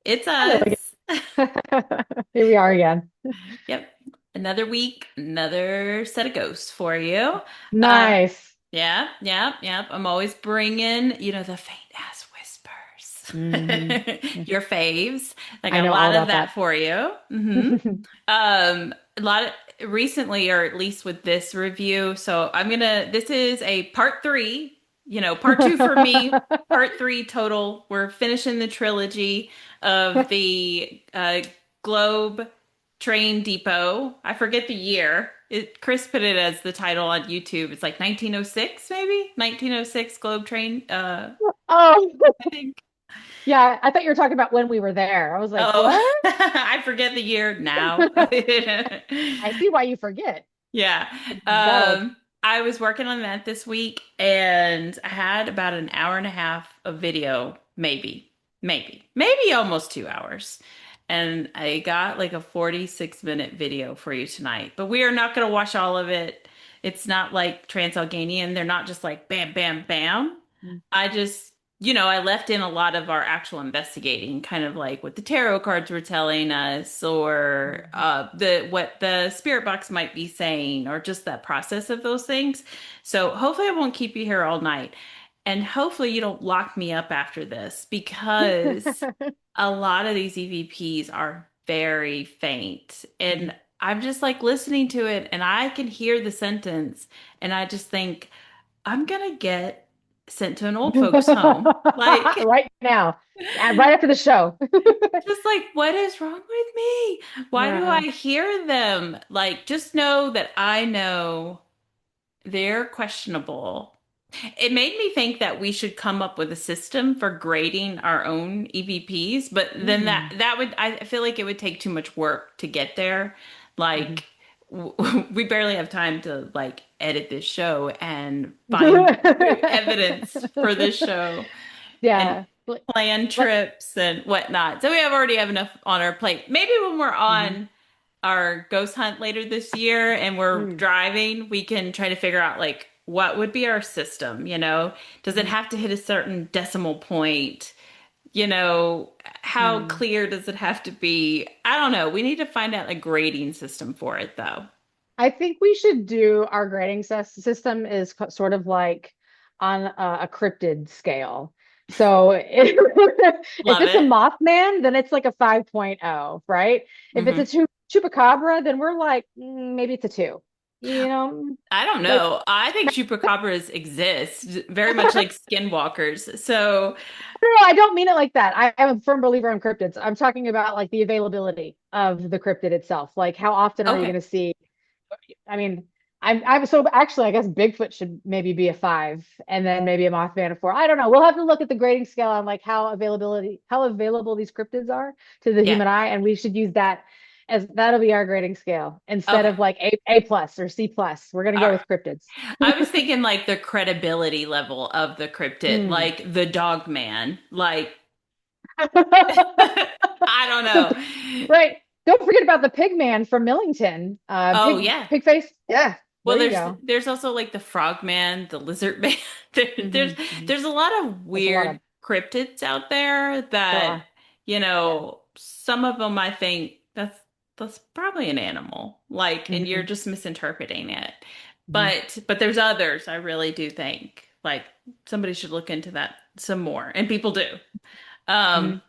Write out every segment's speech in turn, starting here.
It's Hello us. again. Here we are again. Yep. Another week, another set of ghosts for you. Uh, Nice. yeah, yeah, yeah. I'm always bringing, the faint ass Hmm. whispers. Your faves. I I got a know all lot of about that that. for you. A lot of recently, or at least with this review. So this is a part three, part two for me, part three total. We're finishing the trilogy of the Globe Train Depot. I forget the year. Chris put it as the title on YouTube. It's like 1906, maybe 1906 Globe Train. Oh, I think. yeah. I thought you were talking about when we were there. I was like, Oh, what? I forget the year now. I see why you forget. Yeah. That old. I was working on that this week and I had about an hour and a half of video, maybe almost 2 hours. And I got like a 46-minute video for you tonight. But we are not going to watch all of it. It's not like Transalganian. They're not just like bam, bam, bam. I just, I left in a lot of our actual investigating, kind of like what the tarot cards were telling us, or the what the spirit box might be saying, or just that process of those things. So hopefully I won't keep you here all night. And hopefully you don't lock me up after this because a lot of these EVPs are very faint. And I'm just like listening to it and I can hear the sentence and I just think, I'm gonna get sent to an old folks home. Like, Right now, right after the show. just like, what is wrong with me? Why do I Yeah. hear them? Like, just know that I know they're questionable. It made me think that we should come up with a system for grading our own EVPs, but then that Mm. that would I feel like it would take too much work to get there. Mhm. Like we barely have time to like edit this show and find evidence for this show and Yeah. plan Like, trips and whatnot. So we have already have enough on our plate. Maybe when we're mhm. on our ghost hunt later this year and we're Mm. driving, we can try to figure out like what would be our system, you know? Does it Mhm. have to hit a certain decimal point? You know, how Mm. clear does it have to be? I don't know. We need to find out a grading system for it though. I think we should do our grading system is sort of like on a cryptid scale. So if Love it's a it. Mothman, then it's like a 5.0, right? If it's a Hmm. chupacabra, then we're like maybe it's a two. You know, I don't like know. I think chupacabras exist very much like skinwalkers. So, no, no, I don't mean it like that. I'm a firm believer in cryptids. I'm talking about like the availability of the cryptid itself. Like how often are you okay. going to see I mean, I'm so actually, I guess Bigfoot should maybe be a five, and then maybe a Mothman a four. I don't know. We'll have to look at the grading scale on like how available these cryptids are to the Yeah. human eye, and we should use that as that'll be our grading scale instead Okay. of like A plus or C plus. We're gonna All go right. with cryptids. I was thinking like the credibility level of the cryptid, Mm. like the dog man. Like, The I don't know. right. Don't forget about the pig man from Millington. Oh yeah. Pig face. Yeah, Well, there you there's go. there's also like the frog man, the lizard man. There, there's Hmm. Hmm. there's a lot of There's a lot weird of cryptids out there there that, are. Yeah. some of them I think that's probably an animal. Like, and you're Hmm. just misinterpreting it. Hmm. But there's others I really do think like somebody should look into that some more, and people do. Hmm. Um,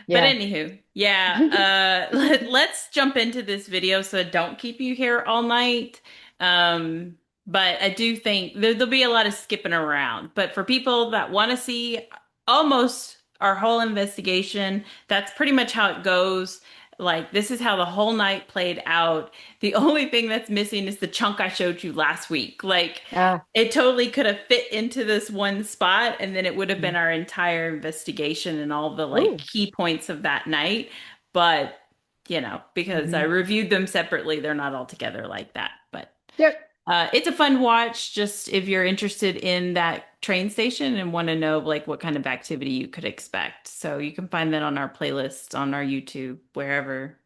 but Yeah. anywho, yeah, let's jump into this video so I don't keep you here all night. But I do think there'll be a lot of skipping around. But for people that want to see almost our whole investigation, that's pretty much how it goes. Like, this is how the whole night played out. The only thing that's missing is the chunk I showed you last week. Like, Ah. it totally could have fit into this one spot, and then it would have been Mm. our entire investigation and all the like Ooh. key points of that night. But, because I Hmm. reviewed them separately, they're not all together like that. But Yep. it's a fun watch, just if you're interested in that train station and want to know like what kind of activity you could expect. So you can find that on our playlist on our YouTube, wherever,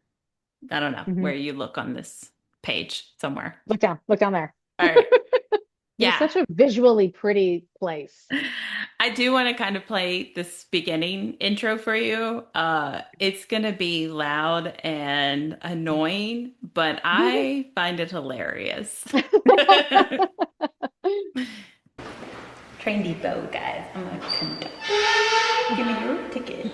I don't know, Hmm. where you look on this page somewhere. Look down. Look down there. All right. It is Yeah. such a visually pretty place. I do want to kind of play this beginning intro for you. It's gonna be loud and annoying, but I find it hilarious. Train Depot, guys. I'm gonna come down. Give me your ticket.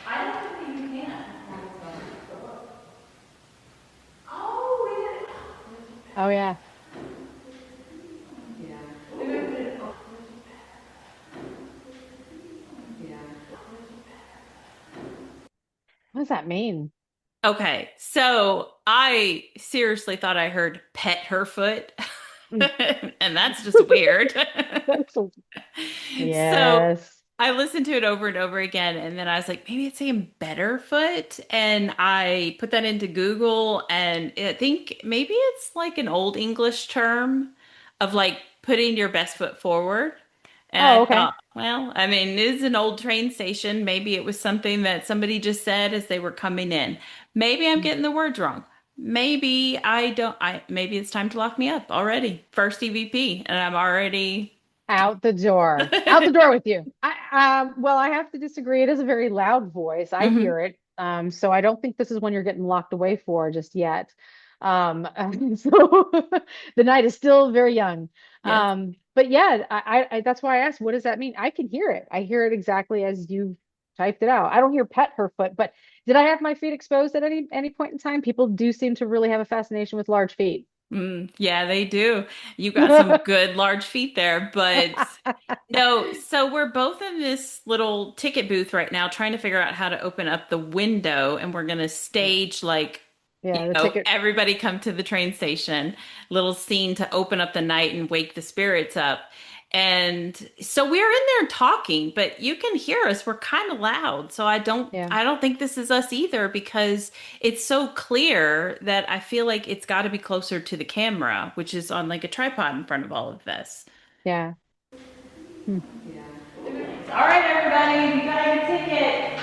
I don't think you can. Oh, Oh yeah. What does that mean? okay, so I seriously thought I heard pet her foot, Mm. and that's just weird. That's so, So yes. I listened to it over and over again, and then I was like, maybe it's saying better foot. And I put that into Google, and I think maybe it's like an old English term of like putting your best foot forward. And Oh, I okay. thought, well, I mean, it is an old train station. Maybe it was something that somebody just said as they were coming in. Maybe I'm getting the words wrong. Maybe I don't, maybe it's time to lock me up already. First EVP, and I'm already. Out the door. Out the door with you. Well, I have to disagree. It is a very loud voice. I Mhm. hear it. So I don't think this is one you're getting locked away for just yet. So the night is still very young. Yes. But yeah, that's why I asked, what does that mean? I can hear it. I hear it exactly as you typed it out. I don't hear pet her foot, but did I have my feet exposed at any point in time? People do seem to really have a fascination with large feet. Yeah, they do. You got some good large feet there, but no, so we're both in this little ticket booth right now trying to figure out how to open up the window, and we're gonna stage like, Yeah, the ticket. everybody come to the train station, little scene to open up the night and wake the spirits up. And so we're in there talking, but you can hear us. We're kind of loud. So Yeah, I don't think this is us either because it's so clear that I feel like it's got to be closer to the camera, which is on like a tripod in front of all of this. yeah. Hmm. All right, everybody, you got your ticket.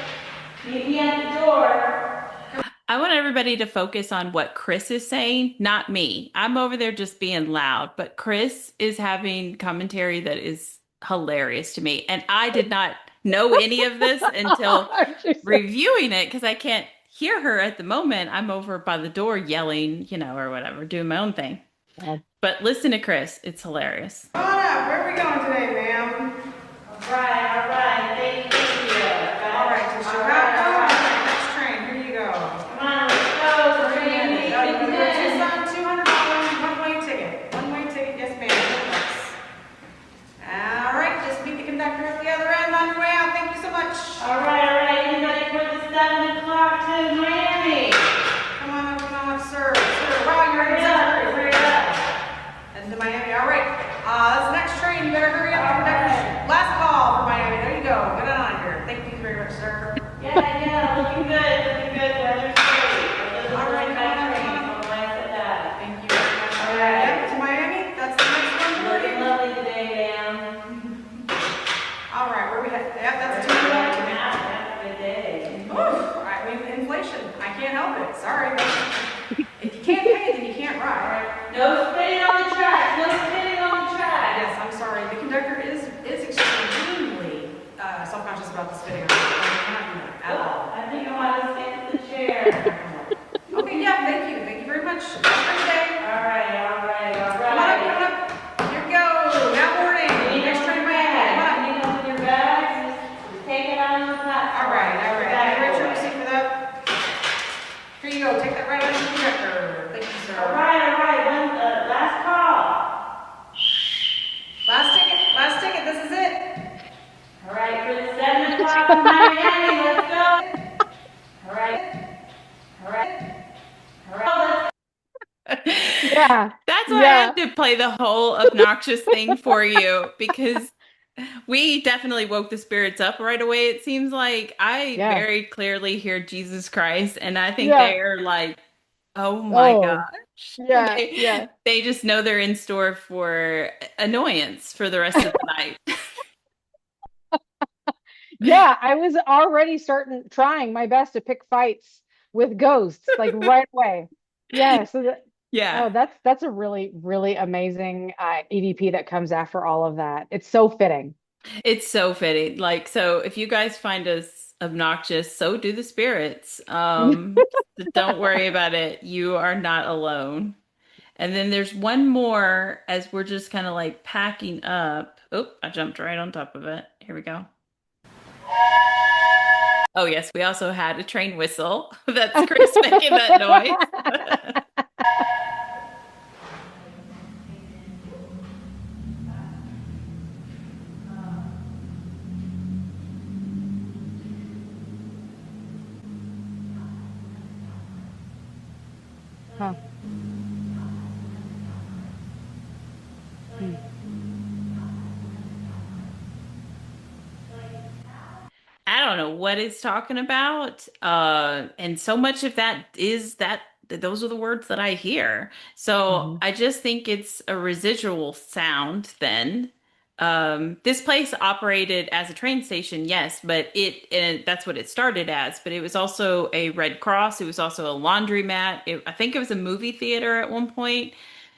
Meet me at the door. I want everybody to focus on what Chris is saying, not me. I'm over there just being loud, but Chris is having commentary that is hilarious to me. And I did not know any of this until She's so- reviewing it because I can't hear her at the moment. I'm over by the door yelling, or whatever, doing my own thing. yeah. But listen to Chris, it's hilarious. Come on up. Where are we going today, ma'am? All right. Thank you. All right, just you got going. Next train. Here you go. Come on, let's go. The train needs to Tucson, $200 one-way ticket. One-way ticket, yes, ma'am. All right, just meet the conductor at the other end on your way out. Thank you so much. All right. Anybody for the 7 o'clock to Miami? Come on up, sir. Sir, wow, you're in Missouri. Hurry up. And to Miami. All right. That's the next train. You better hurry up. Conductor. Last call for Miami. There you go. Get on out of here. Thank you very much, sir. Yeah, looking good, looking good. Weather's great. All right, come on up, come on up. I'll glance at that. Thank you very much. All right. Yep, to Miami. That's the next one for Looking you. lovely today, ma'am. All right, where we at? Yep, that's Have two hundred. a good day. All right, inflation. I can't help it. Sorry. If you can't pay, then you can't ride. No spitting on the track. No spitting on the track. Yes, I'm sorry. The conductor is extremely self-conscious about the spitting. I'm not doing that at all. I think I want to stand at the chair. Okay, yeah, thank you. Thank you very much. Have a great day. All right. Come on up, come on up. Here we go. Now boarding. Next train to Miami. Come on up. You need to open your bags. Just take it out of the platform. All right. Have you read your receipt for that? Here you go. Take that right out of the conductor. Thank you, sir. All right. One, last call. Last ticket. This is it. All right, for the 7 o'clock to Miami, let's go. All right. All right. Yeah. That's why I Yeah. had to play the whole obnoxious thing for you because we definitely woke the spirits up right away. It seems like I Yeah. very clearly hear Jesus Christ, and I think Yeah. they're like, oh my Oh, gosh. yeah. Yeah. They just know they're in store for annoyance for the rest of the night. Yeah. I was already trying my best to pick fights with ghosts, like right away. Yeah. So that, Yeah. Oh, that's a really, really amazing EVP that comes after all of that. It's so fitting. It's so fitting. Like, so if you guys find us obnoxious, so do the spirits. Don't worry about it. You are not alone. And then there's one more as we're just kind of like packing up. Oh, I jumped right on top of it. Here we go. Oh, yes, we also had a train whistle. That's Chris making that noise. Huh. Hmm. I don't know what it's talking about. And so much of that is that those are the words that I hear. So Mhm. I just think it's a residual sound then. This place operated as a train station, yes, but and that's what it started as, but it was also a Red Cross. It was also a laundromat. I think it was a movie theater at one point. Hmm.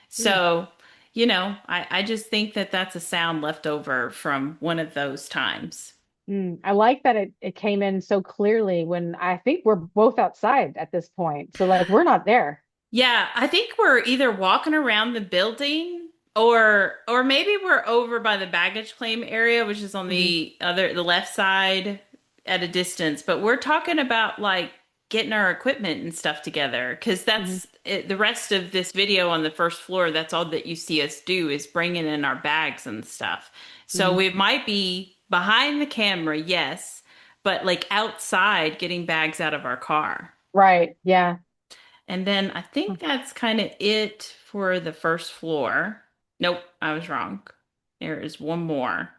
So, I just think that that's a sound left over from one of those times. I like that it came in so clearly when I think we're both outside at this point. So like we're not there. Yeah, I think we're either walking around the building or maybe we're over by the baggage claim area, which is on Hmm. the left side at a distance. But we're talking about like getting our equipment and stuff together because Hmm. that's it, the rest of this video on the first floor. That's all that you see us do is bringing in our bags and stuff. So Hmm. we might be behind the camera, yes, but like outside getting bags out of our car. Right. Yeah. And then I think that's kind of it for the first floor. Nope, I was wrong. There is one more.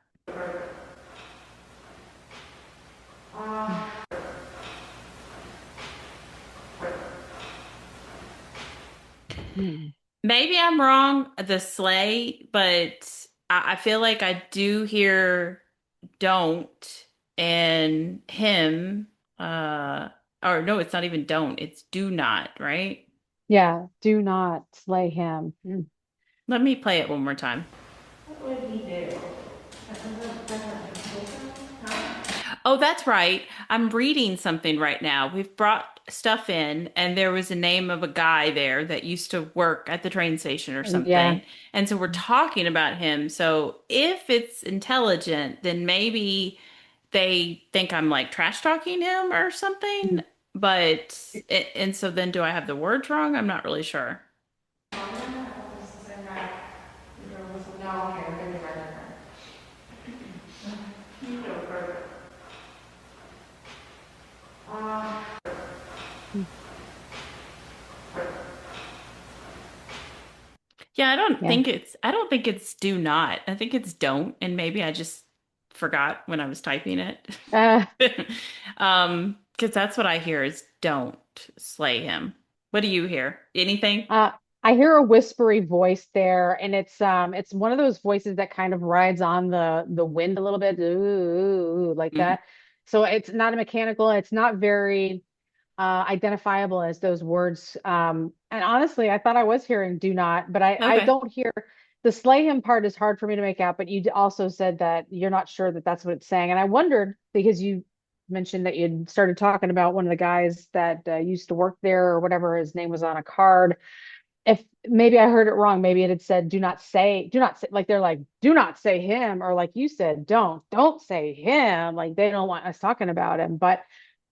Hmm. Maybe I'm wrong, the sleigh, but I feel like I do hear don't and him. Or no, it's not even don't, it's do not, right? Yeah. Do not slay him. Let me play it one more time. What would he do? Oh, that's right. I'm reading something right now. We've brought stuff in, and there was a name of a guy there that used to work at the train station or Yeah. something. And so we're talking about him. So if it's intelligent, then maybe they think I'm like trash talking him or something. But, and so then do I have the words wrong? I'm not really sure. No, okay, we're gonna do right. You go first. Yeah, Yeah. I don't think it's do not. I think it's don't, and maybe I just forgot when I was typing it. Uh, Because that's what I hear is don't slay him. What do you hear? Anything? Uh, I hear a whispery voice there, and it's one of those voices that kind of rides on the wind a little bit, ooh, like Mhm. that. So it's not a mechanical, it's not very identifiable as those words. And honestly, I thought I was hearing do not, but I Okay. don't hear the slay him part is hard for me to make out, but also said that you're not sure that that's what it's saying. And I wondered because you mentioned that you'd started talking about one of the guys that used to work there or whatever his name was on a card. If maybe I heard it wrong, maybe it had said do not say, like they're like, do not say him, or like you said, don't say him. Like they don't want us talking about him, but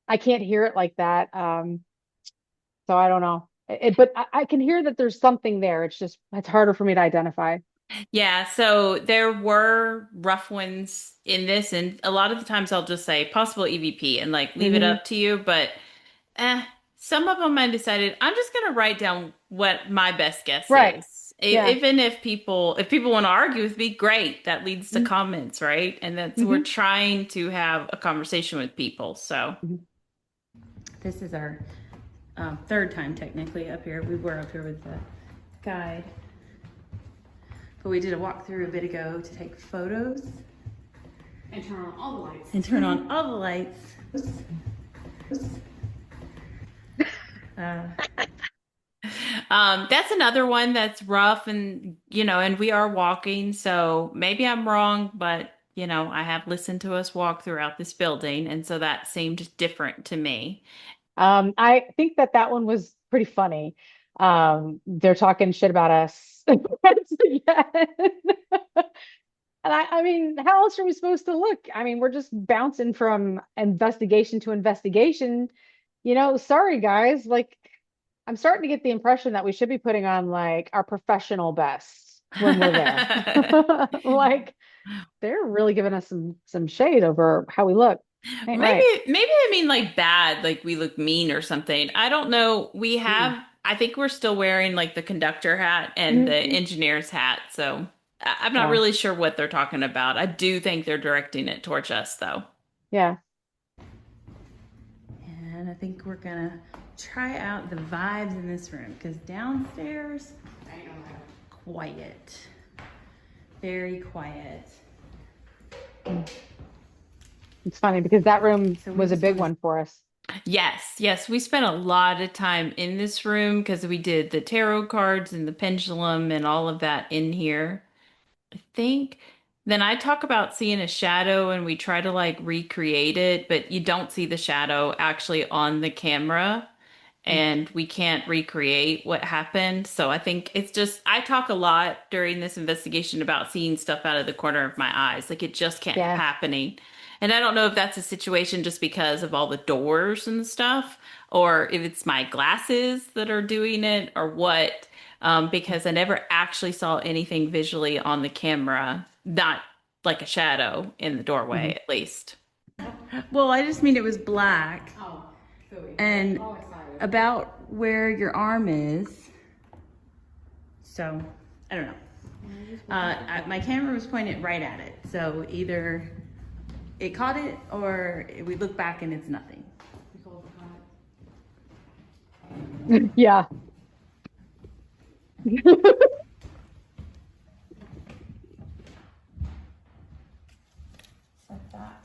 I can't hear it like that. So I don't know. But I can hear that there's something there. It's harder for me to identify. Yeah, so there were rough ones in this, and a lot of the times I'll just say possible EVP and like leave it Hmm. up to you. But eh, some of them I decided I'm just gonna write down what my best guess Right. is. Yeah. Even if people want to argue with me, great. That leads to Mm-hmm. comments, right? And that's we're Mm-hmm. trying to have a conversation with people. So this is our third time technically up here. We were up here with the guide, but we did a walkthrough a bit ago to take photos And turn on all the lights. and turn on all the lights. Uh, That's another one that's rough and, and we are walking, so maybe I'm wrong, but, I have listened to us walk throughout this building, and so that seemed different to me. I think that that one was pretty funny. They're talking shit about us once again. And I mean, how else are we supposed to look? I mean, we're just bouncing from investigation to investigation. Sorry guys. Like, I'm starting to get the impression that we should be putting on like our professional best when we're there. Like, they're really giving us some shade over how we look. Ain't Maybe right. maybe I mean like bad, like we look mean or something. I don't know. Mm. I think we're still wearing like the conductor hat and the Mhm. engineer's hat, so I'm not Yeah. really sure what they're talking about. I do think they're directing it towards us though. Yeah. And I think we're gonna try out the vibes in this room because downstairs, quiet, very quiet. Mm. It's funny because that room So we was a just big want to one for us. Yes, we spent a lot of time in this room because we did the tarot cards and the pendulum and all of that in here. I think then I talk about seeing a shadow and we try to like recreate it, but you don't see the shadow actually on the camera Mm. and we can't recreate what happened. So I think it's just, I talk a lot during this investigation about seeing stuff out of the corner of my eyes. Like it just can't Yeah. happening. And I don't know if that's a situation just because of all the doors and stuff, or if it's my glasses that are doing it or what. Because I never actually saw anything visually on the camera, not like a shadow in the doorway, Mhm. at least. Well, I just mean it was black and about where your arm is. So, I don't know. My camera was pointed right at it. So either it caught it or we look back and it's nothing. Yeah. Like that.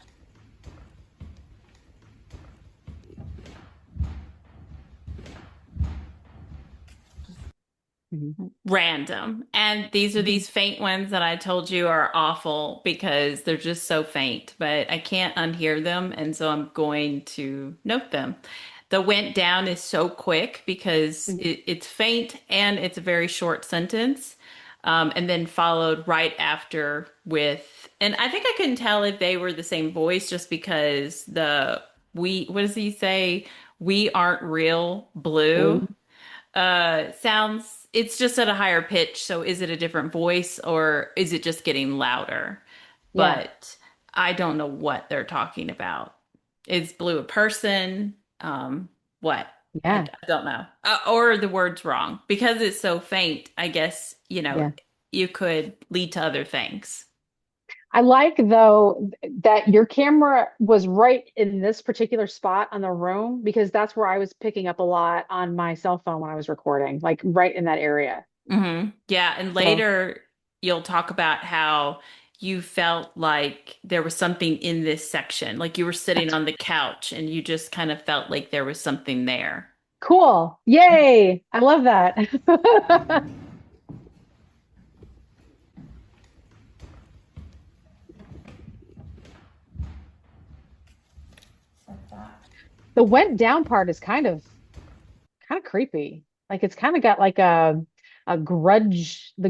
Mhm. Random. And these are Mhm. these faint ones that I told you are awful because they're just so faint, but I can't unhear them. And so I'm going to note them. The went down is so quick because Mhm. it's faint and it's a very short sentence. And then followed right after with, and I think I couldn't tell if they were the same voice just because what does he say? We aren't real blue Blue. sounds it's just at a higher pitch, so is it a different voice or is it just getting louder? Yeah. But I don't know what they're talking about. Is blue a person? What? I Yeah. don't know. Or the word's wrong because it's so faint. I guess, Yeah. you could lead to other things. I like though that your camera was right in this particular spot on the room because that's where I was picking up a lot on my cell phone when I was recording, like right in that area. Yeah, and So later you'll talk about how you felt like there was something in this section, like you were sitting that's on the couch and you just kind of felt like there was something there. cool. Yay. I love that. The went down part is kind of creepy. Like it's kind of got like a the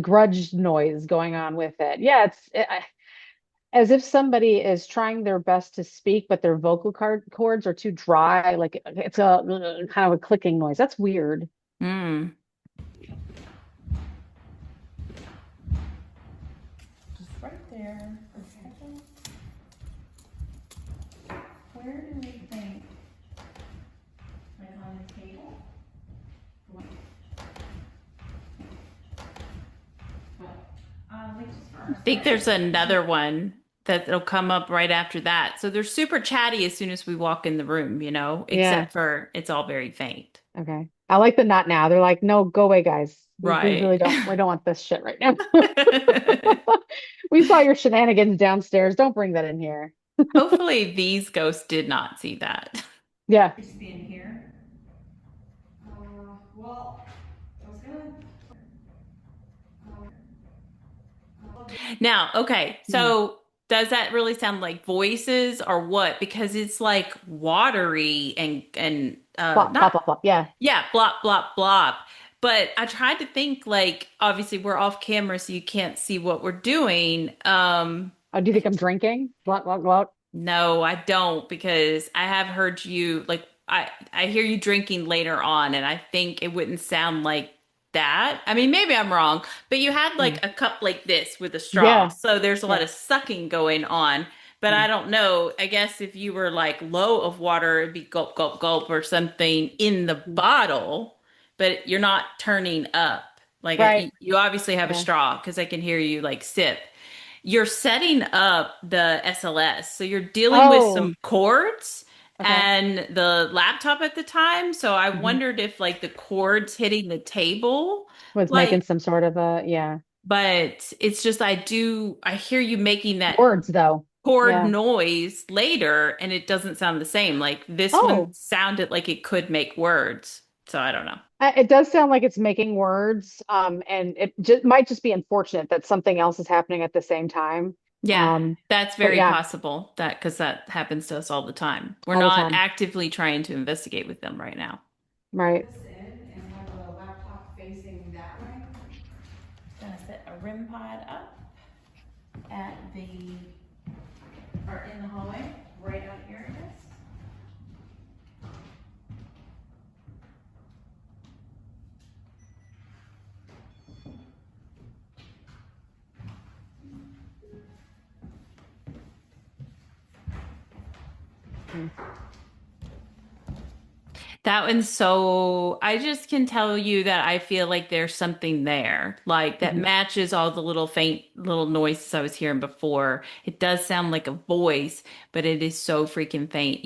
grudge noise going on with it. Yeah, as if somebody is trying their best to speak, but their cords are too dry. Like it's a kind of a clicking noise. That's weird. Mm. Just right there. Where do we think? Right on the table? I think there's another one that'll come up right after that. So they're super chatty as soon as we walk in the room, Yeah. except for it's all very faint. Okay. I like the not now. They're like, no, go away, guys. We Right. really don't. We don't want this shit right now. We saw your shenanigans downstairs. Don't bring that in here. Hopefully these ghosts did not see that. Yeah. Well, I was gonna Now, okay, Hmm. so does that really sound like voices or what? Because it's like watery and Plop, not plop, plop, plop. Yeah. yeah, blop blop blop. But I tried to think like obviously we're off camera so you can't see what we're doing. Oh, do you think I'm drinking? Glot, glot, glot. No, I don't because I have heard you like I hear you drinking later on and I think it wouldn't sound like that. I mean, maybe I'm wrong, but you had Hmm. like a cup like this with a straw. Yeah. So there's a lot Yeah. of sucking going on. But Hmm. I don't know. I guess if you were like low of water, it'd be gulp, gulp, gulp or something in the Hmm. bottle, but you're not turning up. Like Right. you obviously have a Yeah. straw because I can hear you like sip. You're setting up the SLS. So you're dealing with Oh, some cords okay. and the laptop at the time. So I Hmm. wondered if like the cords hitting the table, Was making like, some sort of a, yeah. but it's just I hear you making that Words though. chord Yeah. noise later and it doesn't sound the same. Like this one Oh, sounded like it could make words. So I don't know. it does sound like it's making words. And it just might just be unfortunate that something else is happening at the same time. Yeah, Um, that's but very yeah, possible that because that happens to us all the time. We're all the not time. actively trying to investigate with them right now. Right. This in and have a laptop facing that way. Gonna set a RIM pod up at the or in the hallway, right out here, I guess. Mm. That one's so, I just can tell you that I feel like there's something there, like that Mhm. matches all the little faint little noises I was hearing before. It does sound like a voice, but it is so freaking faint.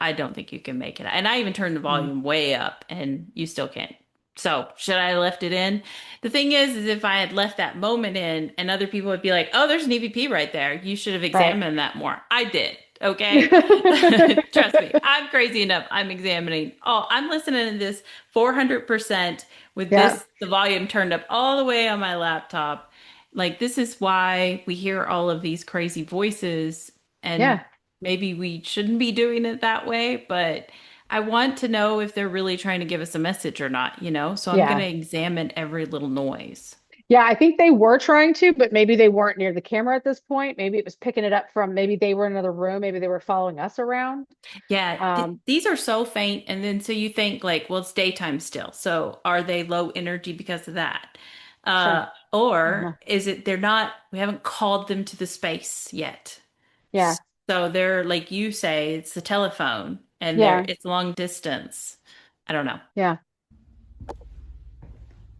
I don't think you can make it. And I even turned the Mm. volume way up and you still can't. So should I have left it in? The thing is if I had left that moment in and other people would be like, oh, there's an EVP right there. You should have Right. examined that more. I did. Okay. Trust me, I'm crazy enough. I'm examining. Oh, I'm listening to this 400% with Yeah. the volume turned up all the way on my laptop. Like, this is why we hear all of these crazy voices, and Yeah. maybe we shouldn't be doing it that way, but I want to know if they're really trying to give us a message or not, you know? So I'm going Yeah. to examine every little noise. Yeah, I think they were trying to, but maybe they weren't near the camera at this point. Maybe it was picking it up from maybe they were in another room, maybe they were following us around. Yeah, Um, these are so faint. And then so you think like, well, it's daytime still. So are they low energy because of that? sure. I don't Or know. is it we haven't called them to the space yet. Yeah. So they're like you say, it's the telephone and Yeah. it's long distance. I don't know. Yeah.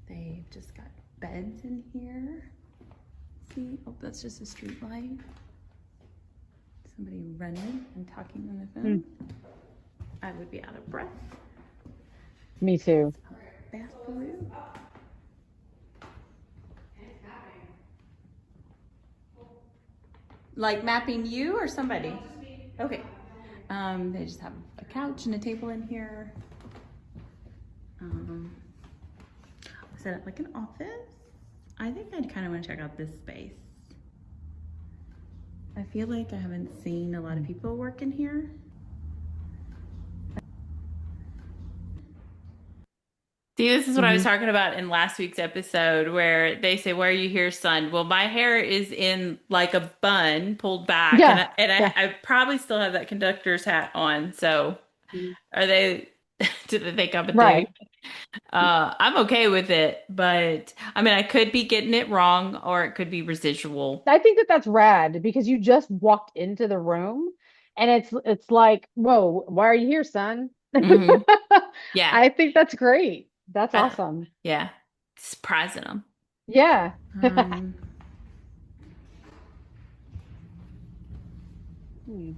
They've just got beds in here. See? Oh, that's just a street light. Somebody running and talking on the Mm. phone. I would be out of breath. Me too. Bath blue. Like mapping you or somebody? Okay. They just have a couch and a table in here. Um, set up like an office. I think I'd kind of want to check out this space. I feel like I haven't seen a lot of people work in here. See, this is what I was Hmm. talking about in last week's episode where they say, "Why are you here, son?" Well, my hair is in like a bun pulled back, and Yeah. Yeah. I probably still have that conductor's hat on. So, Mhm. are they? Do they think I'm a dude? Right. I'm okay with it, but I mean, I could be getting it wrong, or it could be residual. I think that that's rad because you just walked into the room and it's like, whoa, why are you here, son? Hmm. Yeah, I think that's great. That's uh, awesome. yeah, surprising them. Yeah. Um, Hmm.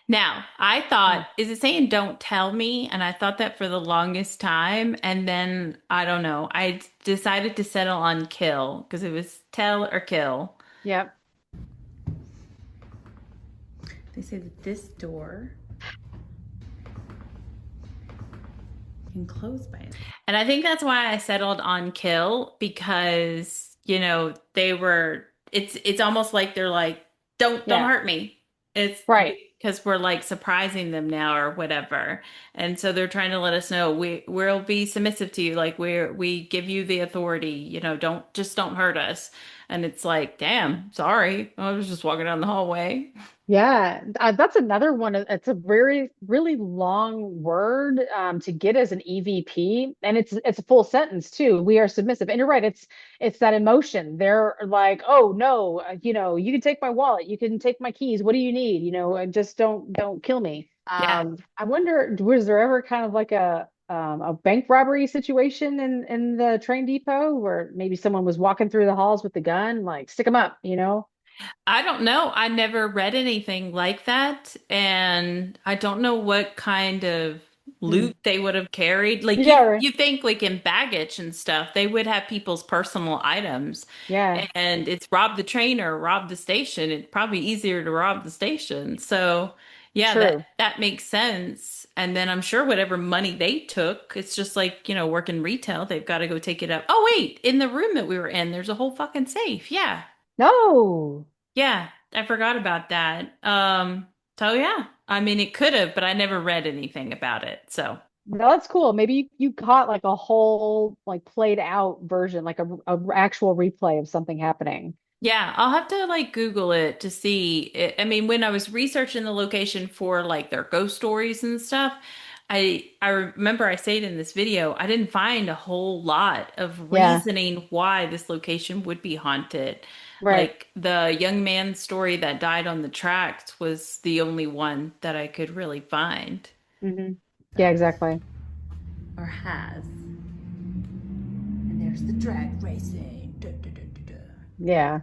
Now, I thought, Hmm. is it saying don't tell me? And I thought that for the longest time. And then I don't know. I decided to settle on kill because it was tell or kill. Yep. They say that this door can close by it. And I think that's why I settled on kill because, it's almost like they're like, don't Yeah, hurt me. It's right. because we're like surprising them now or whatever. And so they're trying to let us know we'll be submissive to you. Like we give you the authority, don't hurt us. And it's like, damn, sorry. I was just walking down the hallway. Yeah, that's another one. It's a very, really long word to get as an EVP, and it's a full sentence too. We are submissive, and you're right. It's that emotion. They're like, oh no, you can take my wallet, you can take my keys. What do you need? And just don't kill me. Yeah. I wonder, was there ever kind of like a bank robbery situation in the train depot where maybe someone was walking through the halls with the gun, like stick them up? I don't know. I never read anything like that, and I don't know what kind of Hmm. loot they would have carried. Like Yeah, right. you think like in baggage and stuff, they would have people's personal items, Yeah. and it's rob the train or rob the station. It's probably easier to rob the station. So, yeah, that True. that makes sense. And then I'm sure whatever money they took, it's just like, working retail, they've got to go take it up. Oh, wait, in the room that we were in, there's a whole fucking safe. Yeah. No, Yeah, I forgot about that. So yeah, I mean it could have, but I never read anything about it. So no, that's cool. Maybe you caught like a whole like played out version, like a actual replay of something happening. yeah, I'll have to like Google it to see. I mean, when I was researching the location for like their ghost stories and stuff, I remember I said in this video, I didn't find a whole lot of Yeah, reasoning why this location would be haunted. right. Like the young man's story that died on the tracks was the only one that I could really find. Hmm. Yeah, exactly. Or has. And there's the drag racing. Duh, duh, duh, duh, duh. Yeah.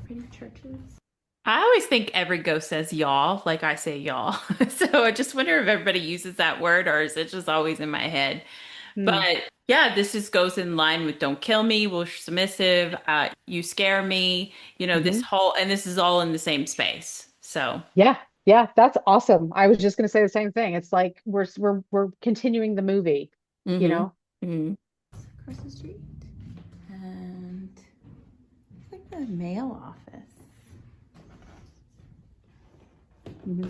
Pretty churches. I always think every ghost says y'all, like I say y'all. So I just wonder if everybody uses that word or is it just always in my head? Hmm. But yeah, this just goes in line with don't kill me, we're submissive, you scare me, this Hmm. whole, and this is all in the same space. So, Yeah, yeah, that's awesome. I was just gonna say the same thing. It's like we're continuing the movie, you mm-hmm. know? Mm-hmm. Across the street. And it's like the mail office. Hmm.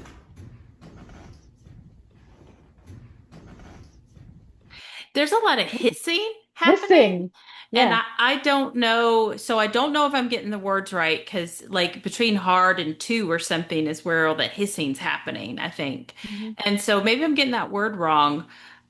There's a lot of hissing happening. Hissing. And Yeah. I don't know. So I don't know if I'm getting the words right because, like, between hard and two or something is where all the hissing's happening, I think. Hmm. And so maybe I'm getting that word wrong.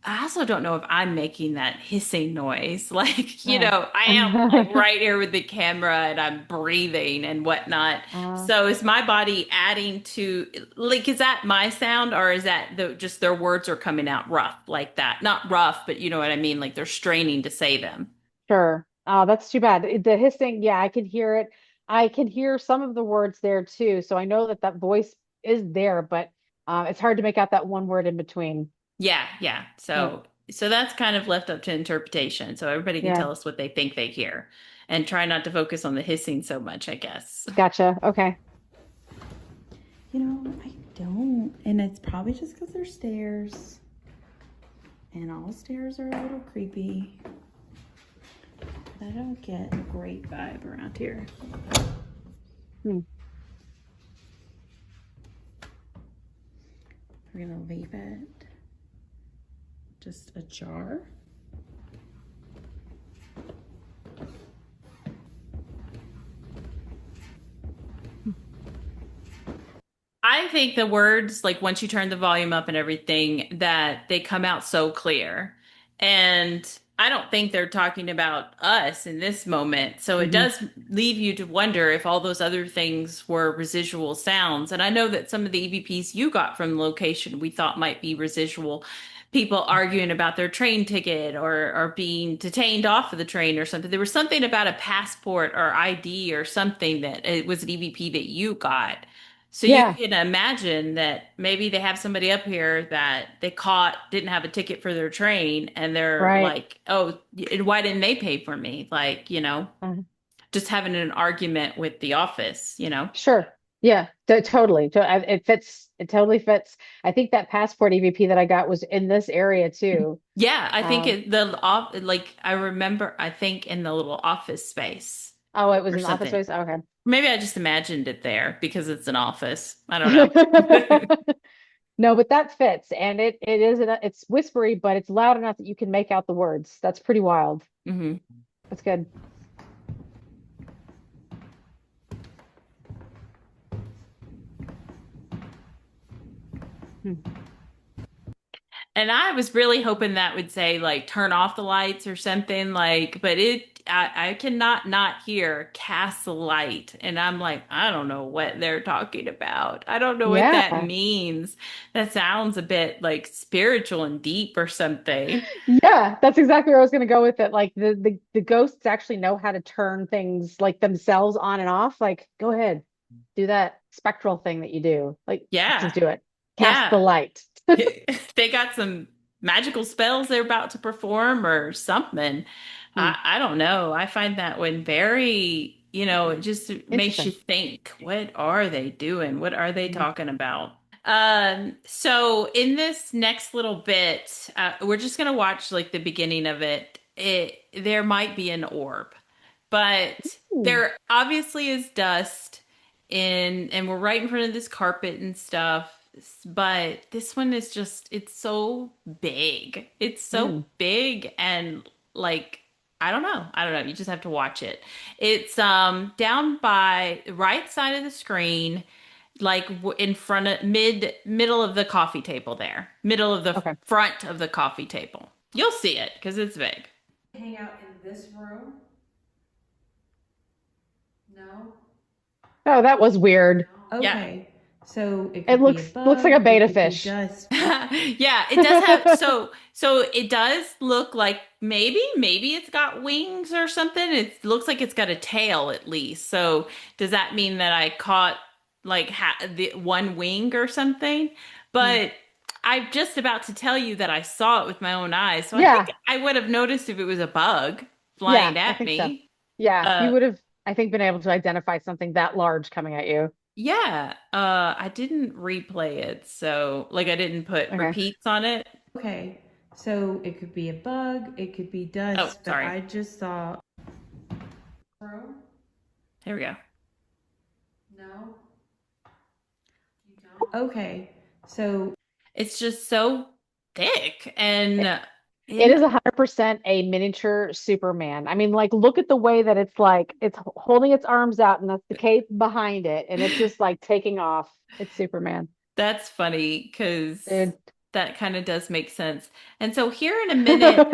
I also don't know if I'm making that hissing noise. Like, Uh. I am like right here with the camera and I'm breathing and whatnot. Uh, So is my body adding to, like, is that my sound or is that just their words are coming out rough like that? Not rough, but you know what I mean? Like they're straining to say them. Sure. Oh, that's too bad. The hissing, yeah, I can hear it. I can hear some of the words there too. So I know that that voice is there, but it's hard to make out that one word in between. Yeah, yeah. Yeah. So that's kind of left up to interpretation. So everybody can Yeah. tell us what they think they hear and try not to focus on the hissing so much, I guess. Gotcha. Okay. I don't. And it's probably just because they're stairs. And all stairs are a little creepy. But I don't get a great vibe around here. Hmm. We're gonna leave it just ajar. I think the words, like once you turn the volume up and everything, that they come out so clear. And I don't think they're talking about us in this moment. So it Hmm. does leave you to wonder if all those other things were residual sounds. And I know that some of the EVPs you got from the location we thought might be residual. People arguing about their train ticket or being detained off of the train or something. There was something about a passport or ID or something that it was an EVP that you got. So you Yeah. can imagine that maybe they have somebody up here that they caught, didn't have a ticket for their train, and they're Right. like, "Oh, why didn't they pay for me?" Like, Uh, just having an argument with the office, you know? Sure. Yeah, totally. It fits. It totally fits. I think that passport EVP that I got was in this area too. Yeah, I think Um, the off like I remember I think in the little office space oh, it was or in the office something. space. Okay. Maybe I just imagined it there because it's an office. I don't know. No, but that fits, and it's whispery, but it's loud enough that you can make out the words. That's pretty wild. hmm That's good. Hmm. And I was really hoping that would say like turn off the lights or something like, but I cannot not hear cast the light. And I'm like, I don't know what they're talking about. I don't know what that Yeah. means. That sounds a bit like spiritual and deep or something. Yeah, that's exactly where I was going to go with it. Like the ghosts actually know how to turn things like themselves on and off. Like, go ahead, do that spectral thing that you do. Like, just Yeah. do it. Cast the Yeah. light. They got some magical spells they're about to perform or something. Hmm. I don't know. I find that one very, it just makes you Interesting. think, what are they doing? What are they Mhm. talking about? So in this next little bit, we're just gonna watch like the beginning of it. There might be an orb, but Ooh. there obviously is dust and we're right in front of this carpet and stuff. But this one is just, it's so big. It's so Mm. big and like, I don't know. I don't know. You just have to watch it. It's down by the right side of the screen, like in front of middle of the coffee table there. Middle of the Okay. front of the coffee table. You'll see it because it's big. Hang out in this room? No? Oh, that was weird. No. Yeah. Okay. So it It could be a looks like a bug, it beta could be fish. dust. Yeah, it does have so it does look like maybe it's got wings or something. It looks like it's got a tail at least. So does that mean that I caught like the one wing or something? Hmm. But I'm just about to tell you that I saw it with my own eyes. So I think Yeah. I would have noticed if it was a bug Yeah, flying I at think so. me. Yeah, you Uh would have, I think, been able to identify something that large coming at you. yeah, I didn't replay it. So like I didn't put Okay. repeats on it. Okay. So it could be a bug, it could be Oh, dust, but sorry. I just saw. Room? Here we go. No? You don't? Okay. So It's just so thick and It in is 100% a miniature Superman. I mean, like, look at the way that it's like it's holding its arms out and that's the cape behind it, and it's just like taking off. It's Superman, that's funny because dude. that kind of does make sense. And so here in a minute,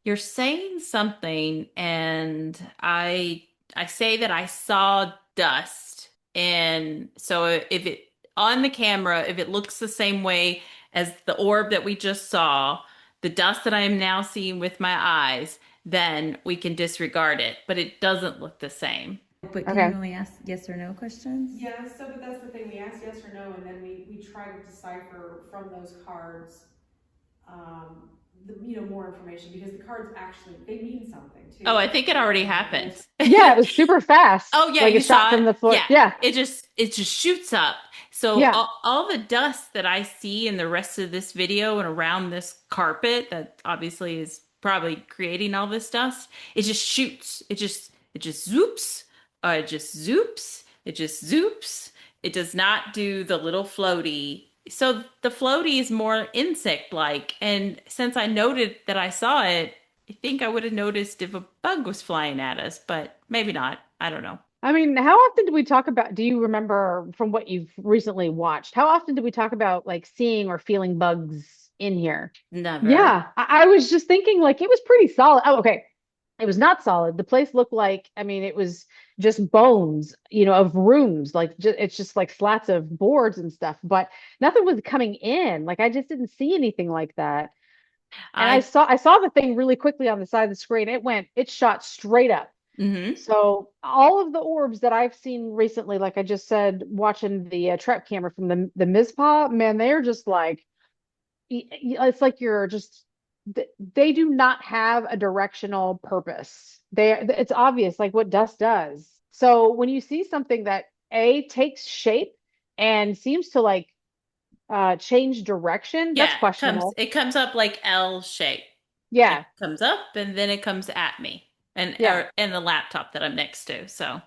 you're saying something and I say that I saw dust. And so if it on the camera, if it looks the same way as the orb that we just saw, the dust that I am now seeing with my eyes, then we can disregard it. But it doesn't look the same. but can you Okay. only ask yes or no questions? Yeah, so but that's the thing, we ask yes or no, and then we try to decipher from those cards, more information, because the cards actually, they mean something too. Oh, I think it already happened. Yeah, it was super fast. Oh yeah, Like you it shot saw it. from the floor. Yeah, Yeah, it just shoots up. So yeah. all the dust that I see in the rest of this video and around this carpet that obviously is probably creating all this dust, it just shoots. It just zoops. It just zoops. It just zoops. It does not do the little floaty. So the floaty is more insect-like, and since I noted that I saw it, I think I would have noticed if a bug was flying at us, but maybe not. I don't know. I mean, how often do we talk about, do you remember from what you've recently watched? How often do we talk about like seeing or feeling bugs in here? Never. Yeah, I was just thinking like it was pretty solid. Oh, okay. It was not solid. The place looked like, I mean, it was just bones, of rooms. Like it's just like slats of boards and stuff, but nothing was coming in. Like I just didn't see anything like that. And I I saw I saw the thing really quickly on the side of the screen. It shot straight up. hmm So all of the orbs that I've seen recently, like I just said, watching the trap camera from the Mizpah, man, they're just like it's like you're just they do not have a directional purpose. It's obvious, like what dust does. So when you see something that A takes shape and seems to like change direction, that's Yeah, it comes questionable. it comes up like L shape. It Yeah, comes up and then it comes at me yeah. and the laptop that I'm next to. So,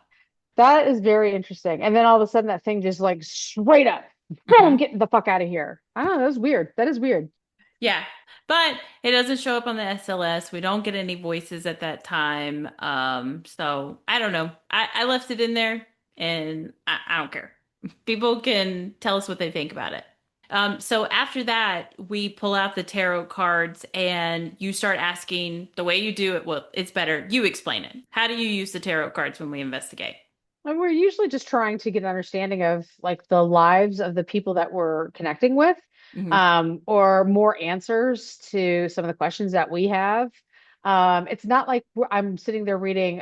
That is very interesting. And then all of a sudden that thing just like straight up, boom, mhm. get the fuck out of here. I don't know, that was weird. That is weird. Yeah, but it doesn't show up on the SLS. We don't get any voices at that time. So I don't know. I left it in there and I don't care. People can tell us what they think about it. So after that, we pull out the tarot cards and you start asking the way you do it. Well, it's better. You explain it. How do you use the tarot cards when we investigate? And we're usually just trying to get an understanding of like the lives of the people that we're connecting with, Hmm. or more answers to some of the questions that we have. It's not like I'm sitting there reading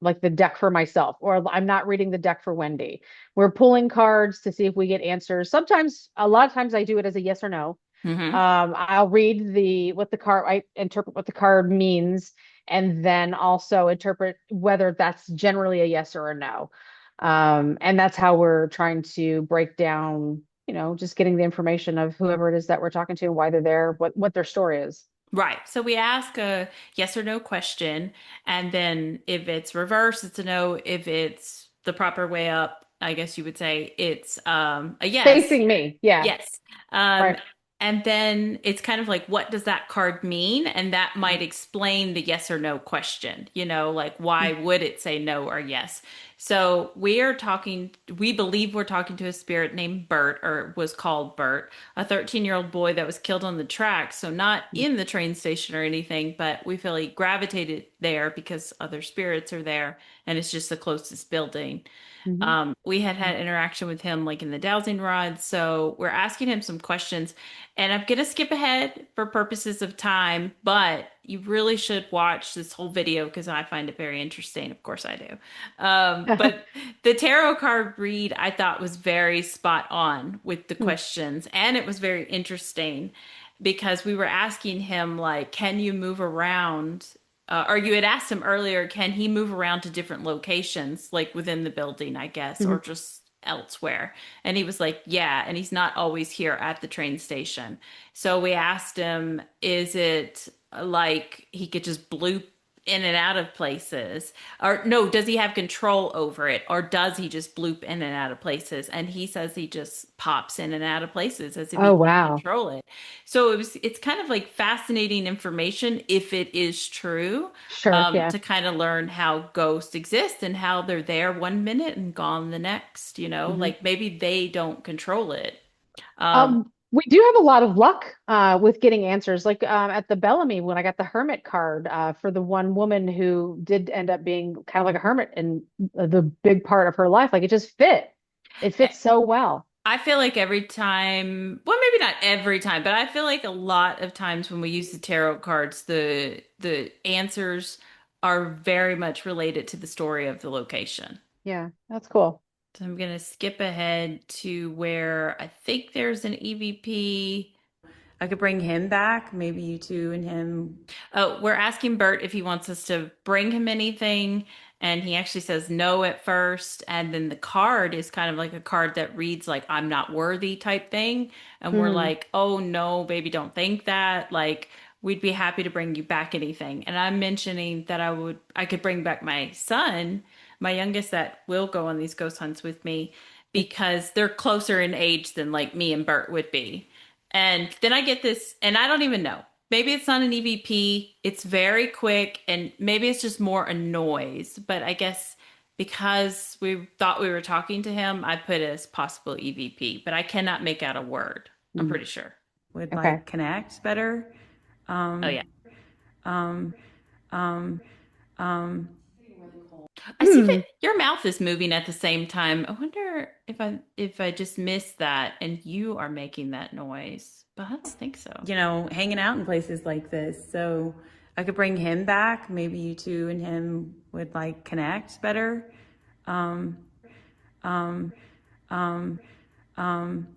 like the deck for myself, or I'm not reading the deck for Wendy. We're pulling cards to see if we get answers. Sometimes, a lot of times, I do it as a yes or no. Hmm. I'll read I interpret what the card means, and then also interpret whether that's generally a yes or a no. And that's how we're trying to break down, just getting the information of whoever it is that we're talking to, why they're there, what their story is. Right. So we ask a yes or no question, and then if it's reverse, it's a no. If it's the proper way up, I guess you would say it's a yes. Facing me. Yeah. Yes. Um, Right. and then it's kind of like, what does that card mean? And that might Mhm. explain the yes or no question, like why would it say no or yes? So we believe we're talking to a spirit named Bert, or was called Bert, a 13-year-old boy that was killed on the track. So not in the train station or anything, but we feel he gravitated there because other spirits are there and it's just the closest building. Mhm. We had had interaction with him like in the dowsing rod, so we're asking him some questions, and I'm gonna skip ahead for purposes of time, but you really should watch this whole video because I find it very interesting. Of course, I do. But the tarot card read I thought was very spot on with the questions, and it was very interesting because we were asking him like, "Can you move around?" Or you had asked him earlier, can he move around to different locations, like within the building, I guess, or Mhm. just elsewhere? And he was like, yeah, and he's not always here at the train station. So we asked him, is it like he could just bloop in and out of places? Or no, does he have control over it? Or does he just bloop in and out of places? And he says he just pops in and out of places as if he Oh, can wow. control it. So it's kind of like fascinating information if it is true, Sure. Yeah. to kind of learn how ghosts exist and how they're there one minute and gone the next, Mhm. like maybe they don't control it. Um, We do have a lot of luck with getting answers. Like at the Bellamy, when I got the hermit card for the one woman who did end up being kind of like a hermit in the big part of her life, like it just fit. It fits so well. I feel like every time, well, maybe not every time, but I feel like a lot of times when we use the tarot cards, the answers are very much related to the story of the location. Yeah, that's cool. So I'm gonna skip ahead to where I think there's an EVP. I could bring him back, maybe you two and him. Oh, we're asking Bert if he wants us to bring him anything, and he actually says no at first, and then the card is kind of like a card that reads like I'm not worthy type thing, and we're Hmm. like, "Oh no, baby, don't think that." Like we'd be happy to bring you back anything. And I'm mentioning that I could bring back my son, my youngest that will go on these ghost hunts with me because they're closer in age than like me and Bert would be. And then I get this, and I don't even know. Maybe it's not an EVP. It's very quick, and maybe it's just more a noise. But I guess because we thought we were talking to him, I put it as possible EVP, but I cannot make out a word. I'm Hmm. pretty sure. Would Okay. like connect better. Oh yeah. Um, um, um, I see that Hmm. your mouth is moving at the same time. I wonder if I just missed that and you are making that noise. But I don't think so. Hanging out in places like this. So I could bring him back. Maybe you two and him would like connect better. Um, um, um, um,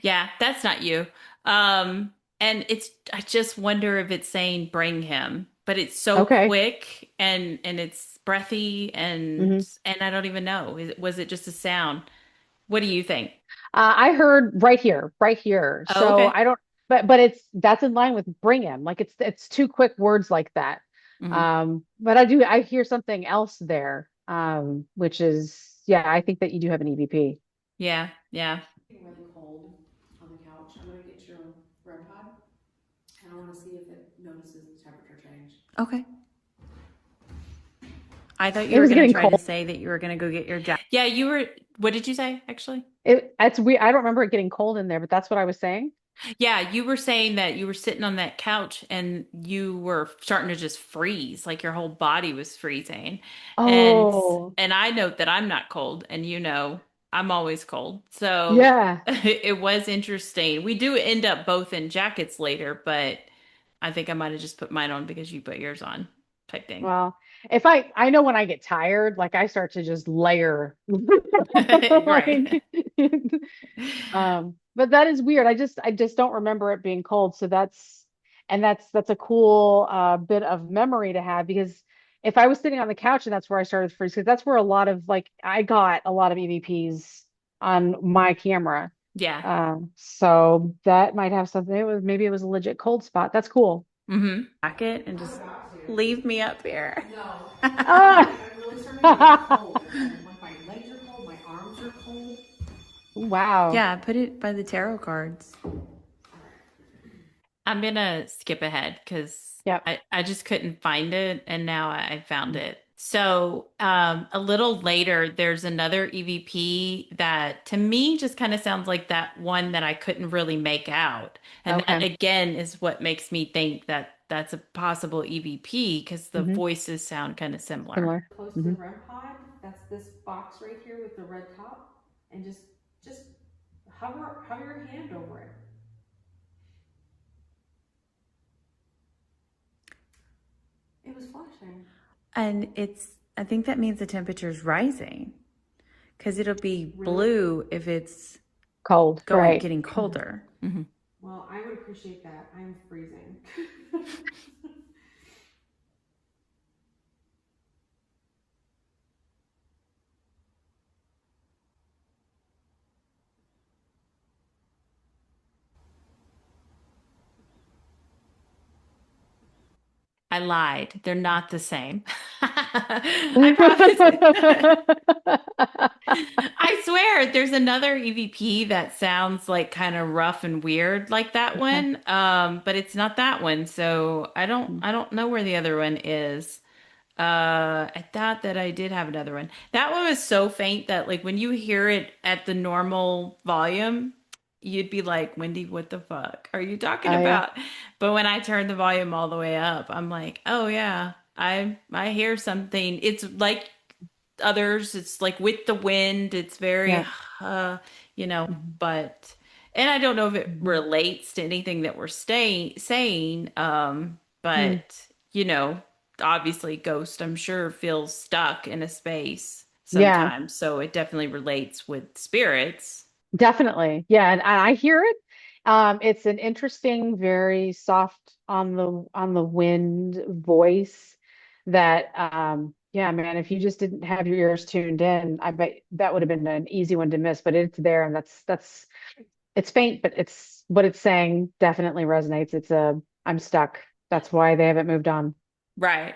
yeah, that's not you. Um, And I just wonder if it's saying bring him, but it's so Okay. quick and it's breathy Hmm. and I don't even know. Was it just a sound? What do you think? I heard right here, right here. Oh, So okay. I don't, but it's that's in line with bring him. Like it's two quick words like that. Hmm. But I hear something else there. Which is yeah, I think that you do have an EVP. Yeah, yeah. Getting really cold on the couch. I'm gonna get your REM pod and I wanna see if it notices the temperature change. Okay. I thought you It were was going to getting try to cold. say that you were going to go get your jacket. Yeah, you were. What did you say, actually? That's weird. I don't remember it getting cold in there, but that's what I was saying. Yeah, you were saying that you were sitting on that couch and you were starting to just freeze, like your whole body was freezing. And Oh, and I note that I'm not cold, and you know I'm always cold. So yeah. it was interesting. We do end up both in jackets later, but I think I might have just put mine on because you put yours on, type thing. Well, if I know when I get tired, like I start to just layer. Right. Like, but that is weird. I just don't remember it being cold. So that's a cool bit of memory to have because if I was sitting on the couch and that's where I started to freeze, because that's where a lot of like I got a lot of EVPs on my camera. Yeah. So that might have something. Maybe it was a legit cold spot. That's cool. Mm-hmm. Jacket and I'm just about to. leave me up here. No. Ah! I'm really starting to get cold. Like my legs are cold, my arms are cold. Wow. Yeah, put it by the tarot cards. I'm gonna skip ahead because Yep. I just couldn't find it and now I found it. So a little later, there's another EVP that to me just kind of sounds like that one that I couldn't really make out. And that Okay. again is what makes me think that that's a possible EVP because the Hmm. voices sound kind of similar. Similar. Close to the Hmm. REM pod, that's this box right here with the red top. And just hover your hand over it. It was flashing. And I think that means the temperature is rising because it'll be Really? blue if it's Cold. Right. getting colder. Hmm. Well, I would appreciate that. I'm freezing. I lied. They're not the same. I promise. I swear there's another EVP that sounds like kind of rough and weird like that Okay. one. But it's not that one. So Mm. I don't know where the other one is. I thought that I did have another one. That one was so faint that like when you hear it at the normal volume, you'd be like, Wendy, what the fuck are you talking Oh yeah. about? But when I turn the volume all the way up, I'm like, oh yeah, I hear something. It's like others, it's like with the wind, it's very Yeah. uh, you know, Mhm. but and I don't know if it Mhm. relates to anything that we're staying saying, Mm. but you know, obviously Ghost, I'm sure, feels stuck in a space Yeah, sometimes, so it definitely relates with spirits. definitely. Yeah, and I hear it. It's an interesting, very soft on the wind voice that yeah, man, if you just didn't have your ears tuned in, I bet that would have been an easy one to miss, but it's there and that's it's faint, but it's what it's saying definitely resonates. It's a I'm stuck. That's why they haven't moved on. Right.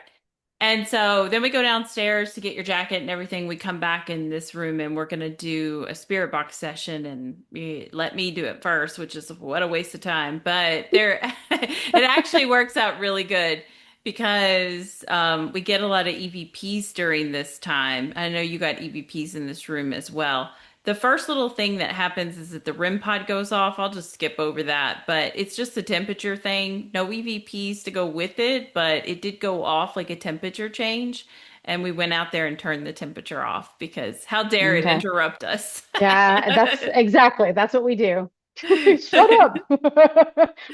And so then we go downstairs to get your jacket and everything. We come back in this room and we're going to do a spirit box session and let me do it first, which is what a waste of time. But there, it actually works out really good because we get a lot of EVPs during this time. I know you got EVPs in this room as well. The first little thing that happens is that the REM pod goes off. I'll just skip over that, but it's just a temperature thing. No EVPs to go with it, but it did go off like a temperature change. And we went out there and turned the temperature off because how dare it Okay. interrupt us? Yeah, that's what we do. Shut up.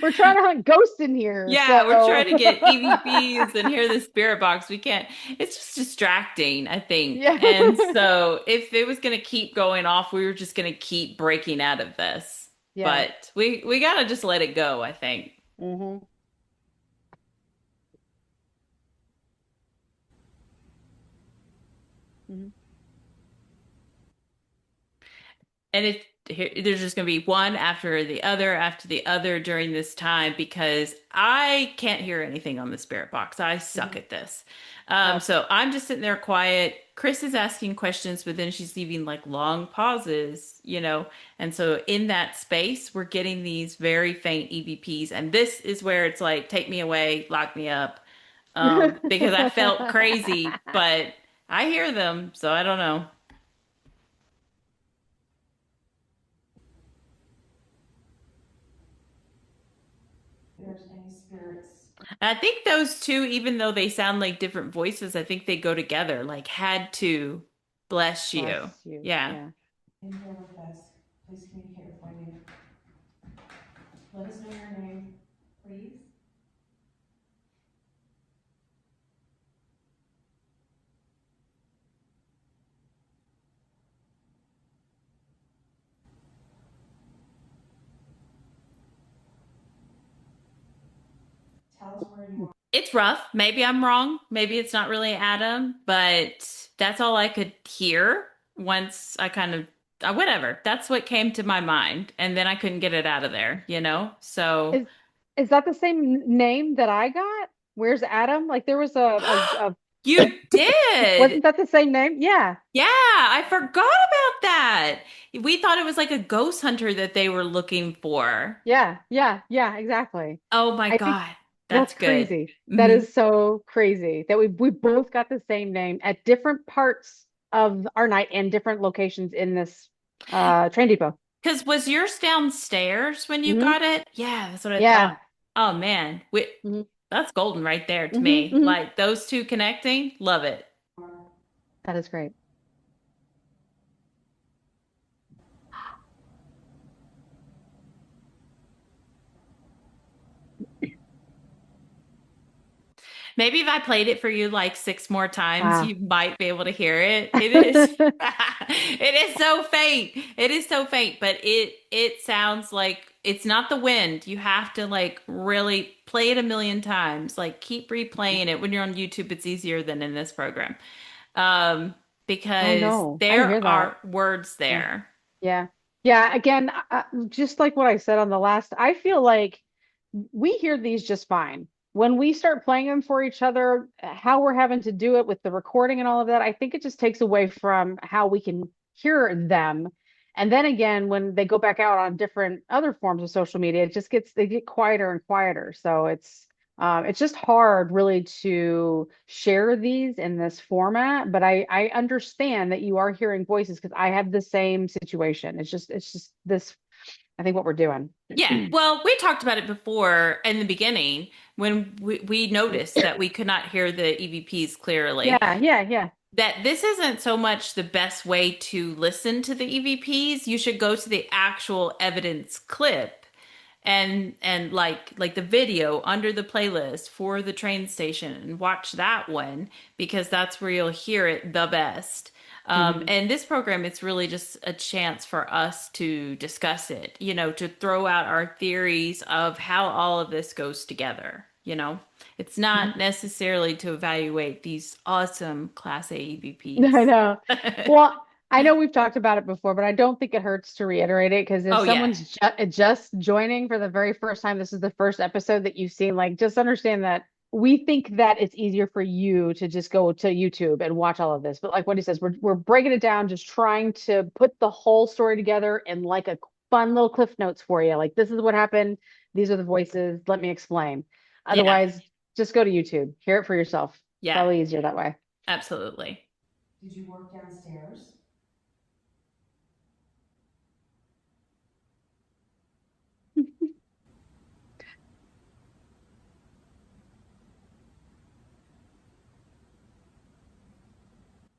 We're trying to hunt ghosts in here. Yeah, we're trying So to get EVPs and hear the spirit box. We can't. It's just distracting, I think. yeah. And so if it was going to keep going off, we were just going to keep breaking out of this. Yeah. But we got to just let it go, I think. Hmm. Hmm. And there's just going to be one after the other during this time because I can't hear anything on the spirit box. I suck Hmm. at this. Oh, So I'm just sitting there quiet. Chris is asking questions, but then she's leaving like long pauses, you know. And so in that space, we're getting these very faint EVPs. And this is where it's like, take me away, lock me up, because I felt crazy, but I hear them. So I don't know. If there's any spirits, I think those two, even though they sound like different voices, I think they go together. Like, had to bless you. bless you. Yeah. Yeah. in here with us, please communicate with Wendy. Let us know your name, please. Tell us where you are. It's rough. Maybe I'm wrong. Maybe it's not really Adam, but that's all I could hear once I kind of, whatever. That's what came to my mind. And then I couldn't get it out of there, you know? So Is is that the same name that I got? Where's Adam? Like there was a you did. wasn't that the same name? Yeah. Yeah, I forgot about that. We thought it was like a ghost hunter that they were looking for. Yeah. Yeah. Yeah, exactly. Oh my I think God. that's That's good. crazy. That Hmm. is so crazy that we both got the same name at different parts of our night and different locations in this train depot. Because was yours downstairs when you Hmm. got it? Yeah, that's what I thought. Yeah. Oh man, Hmm. that's golden right there to Hmm. me. Hmm. Like those two connecting, love it. That is great. Maybe if I played it for you like six more times, Ah. you might be able to hear it. It is, it is so faint. It is so faint, but it sounds like it's not the wind. You have to like really play it a million times. Like keep replaying it. When you're on YouTube, it's easier than in this program. Um, Oh because no, I there hear that. are words Yeah. there. Yeah. Yeah. Again, just like what I said on the last, I feel like we hear these just fine. When we start playing them for each other, how we're having to do it with the recording and all of that, I think it just takes away from how we can hear them. And then again, when they go back out on different other forms of social media, they get quieter and quieter. So it's just hard really to share these in this format. But I understand that you are hearing voices because I have the same situation. It's just this, I think what we're doing. Yeah, well, we talked about it before in the beginning when we noticed that we could not hear the EVPs clearly. Yeah, yeah, yeah. That this isn't so much the best way to listen to the EVPs. You should go to the actual evidence clip and like the video under the playlist for the train station and watch that one because that's where you'll hear it the best. Hmm. And this program, it's really just a chance for us to discuss it, you know, to throw out our theories of how all of this goes together, you know. It's not necessarily to evaluate these awesome Class A I EVPs. know. Well, I know we've talked about it before, but I don't think it hurts to reiterate it because if Oh yeah. someone's just joining for the very first time, this is the first episode that you've seen, like just understand that we think that it's easier for you to just go to YouTube and watch all of this. But like what he says, we're breaking it down, just trying to put the whole story together in like a fun little cliff notes for you. Like this is what happened. These are the voices. Let me explain. Yeah. Otherwise, just go to YouTube. Hear it for yourself. Yeah. Probably easier that way. Absolutely. Did you work downstairs?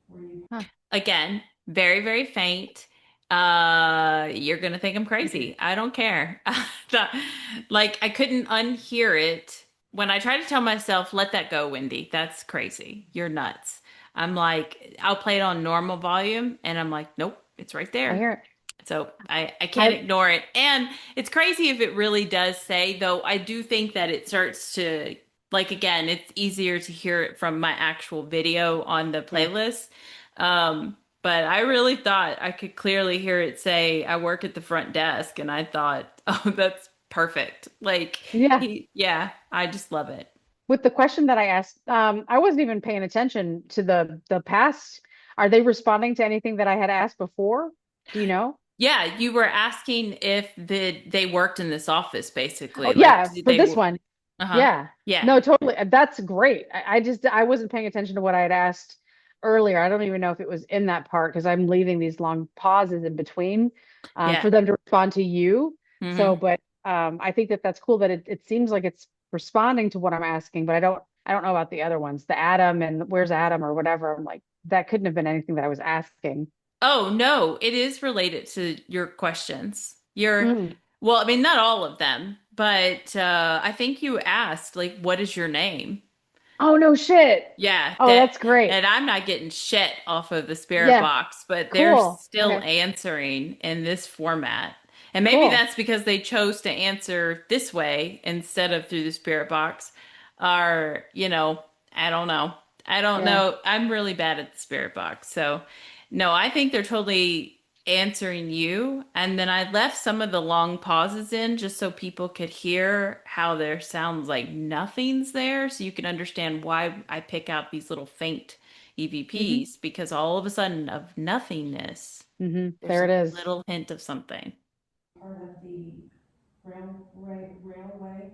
Were you? Huh. Again, very, very faint. You're gonna think I'm crazy. I don't care. The- like I couldn't unhear it when I try to tell myself, let that go, Wendy. That's crazy. You're nuts. I'm like, I'll play it on normal volume, and I'm like, nope, it's right I there. hear it. So I can't I ignore it. And it's crazy if it really does say, though I do think that it starts to, like, again, it's easier to hear it from my actual video on the yeah. playlist. But I really thought I could clearly hear it say, I work at the front desk. And I thought, oh, that's perfect. Like, Yeah. yeah, I just love it. With the question that I asked, I wasn't even paying attention to the past. Are they responding to anything that I had asked before? Do you know? Yeah, you were asking if they worked in this office, Oh basically. Like, yeah, did for they this were, one. uh-huh. Yeah. Yeah. No, totally. That's great. I wasn't paying attention to what I had asked earlier. I don't even know if it was in that part because I'm leaving these long pauses in between Yeah. for them to respond to you. So, Hmm. but I think that that's cool that it seems like it's responding to what I'm asking, but I don't know about the other ones, the Adam and where's Adam or whatever. I'm like, that couldn't have been anything that I was asking. Oh, no, it is related to your questions. Your, Mm. well, I mean, not all of them, but I think you asked, like, what is your name? Oh no shit. Yeah, Oh, that's great. and I'm not getting shit off of the spirit Yeah, box, but they're cool. still Okay, answering in this format. And maybe cool. that's because they chose to answer this way instead of through the spirit box. Or, I don't know. I don't Yeah. know. I'm really bad at the spirit box. So, no, I think they're totally answering you. And then I left some of the long pauses in just so people could hear how there sounds like nothing's there. So you can understand why I pick out these little faint hmm EVPs because all of a sudden, of nothingness, there's There a it is. little hint of something. Part of the railway.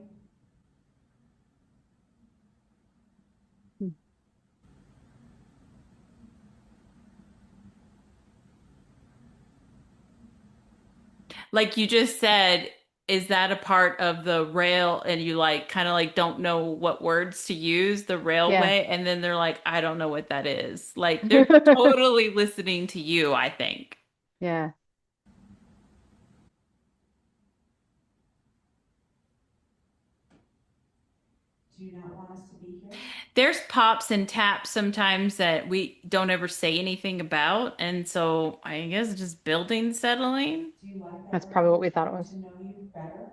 Like you just said, is that a part of the rail? And you like kind of like don't know what words to use, the Yeah. railway, and then they're like, I don't know what that is. Like they're totally listening to you, I think. Yeah. Do you not want us to be here? There's pops and taps sometimes that we don't ever say anything about, and so I guess just building settling. Do you like that That's we're probably what here we thought it trying was. to know you better?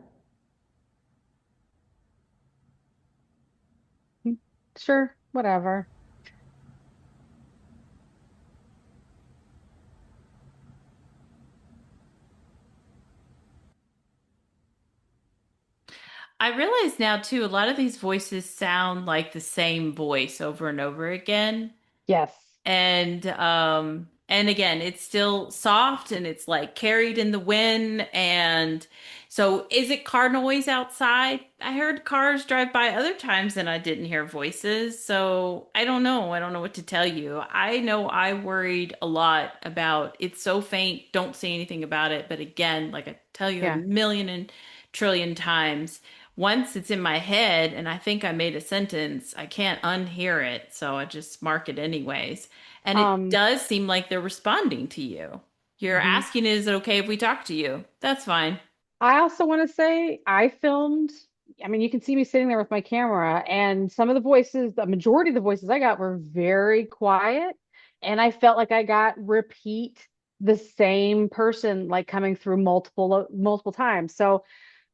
Hmm. Sure, whatever. I realize now too, a lot of these voices sound like the same voice over and over again. Yes. And again, it's still soft and it's like carried in the wind. And so is it car noise outside? I heard cars drive by other times and I didn't hear voices. So I don't know. I don't know what to tell you. I know I worried a lot about it's so faint, don't say anything about it. But again, like I tell you a Yeah. million and trillion times, once it's in my head and I think I made a sentence, I can't unhear it. So I just mark it anyways. And it Um, does seem like they're responding to you. You're mhm. asking, is it okay if we talk to you? That's fine. I also want to say I filmed, I mean, you can see me sitting there with my camera, and some of the voices, the majority of the voices I got were very quiet. And I felt like I got repeat the same person like coming through multiple times. So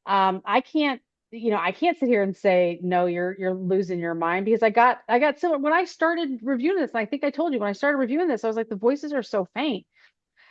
I can't, I can't sit here and say, no, you're losing your mind because I got similar when I started reviewing this, and I think I told you when I started reviewing this, I was like, the voices are so faint.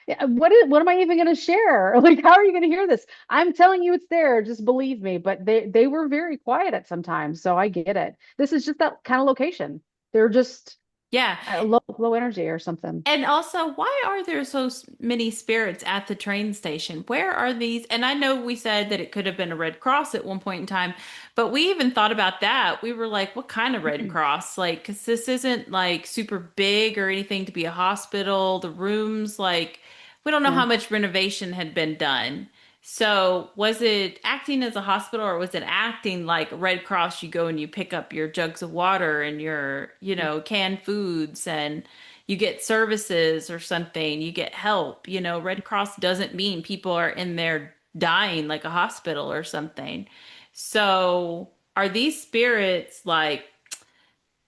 Yeah, what am I even going to share? Like, how are you going to hear this? I'm telling you it's there, just believe me. But they were very quiet at some times, so I get it. This is just that kind of location. They're just Yeah. low energy or something. And also, why are there so many spirits at the train station? Where are these? And I know we said that it could have been a Red Cross at one point in time, but we even thought about that. We were like, what kind of Red Cross? Like, because this isn't like super big or anything to be a hospital. The rooms, like, we don't know Yeah. how much renovation had been done. So, was it acting as a hospital or was it acting like Red Cross? You go and you pick up your jugs of water and your, canned foods and you get services or something, you get help. Red Cross doesn't mean people are in there dying like a hospital or something. So, are these spirits like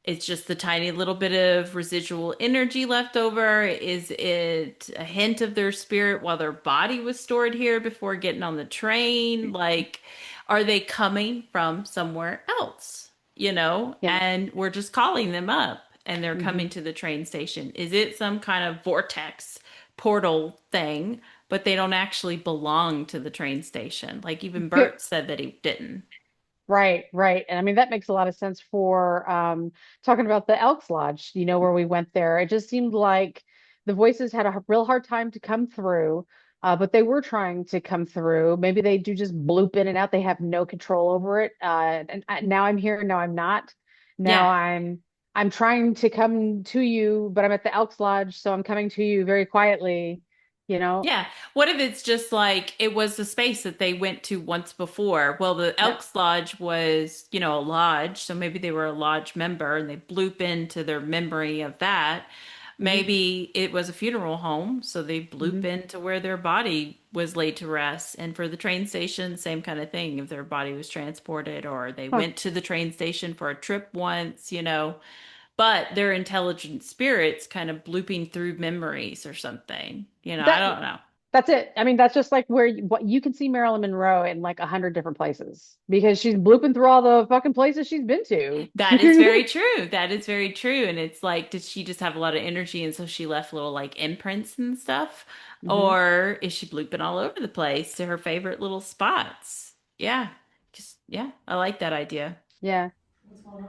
it's just the tiny little bit of residual energy left over? Is it a hint of their spirit while their body was stored here before getting on the train? Like, are they coming from somewhere else? Yeah. And we're just calling them up and they're Hmm. coming to the train station. Is it some kind of vortex portal thing, but they don't actually belong to the train station? Like, even Bert said that he didn't. Right, right. And I mean, that makes a lot of sense for talking about the Elks Lodge, where we went there. It just seemed like the voices had a real hard time to come through, but they were trying to come through. Maybe they do just bloop in and out. They have no control over it. Now I'm here, now I'm not. Now Yeah. I'm trying to come to you, but I'm at the Elks Lodge, so I'm coming to you very quietly, you know? Yeah. What if it's just like it was the space that they went to once before? Well, the Yeah. Elks Lodge was, a lodge. So maybe they were a lodge member and they bloop into their memory of that. Hmm. Maybe it was a funeral home. So they bloop Hmm. into where their body was laid to rest. And for the train station, same kind of thing. If their body was transported or they Huh. went to the train station for a trip once. But they're intelligent spirits kind of blooping through memories or something. I That don't know. That's it. I mean, that's just like where what you can see Marilyn Monroe in like 100 different places because she's blooping through all the fucking places she's been to. That is very true. That is very true. And it's like, did she just have a lot of energy and so she left little like imprints and stuff? Hmm. Or is she blooping all over the place to her favorite little spots? Yeah. Yeah, I like that idea. Yeah. What's going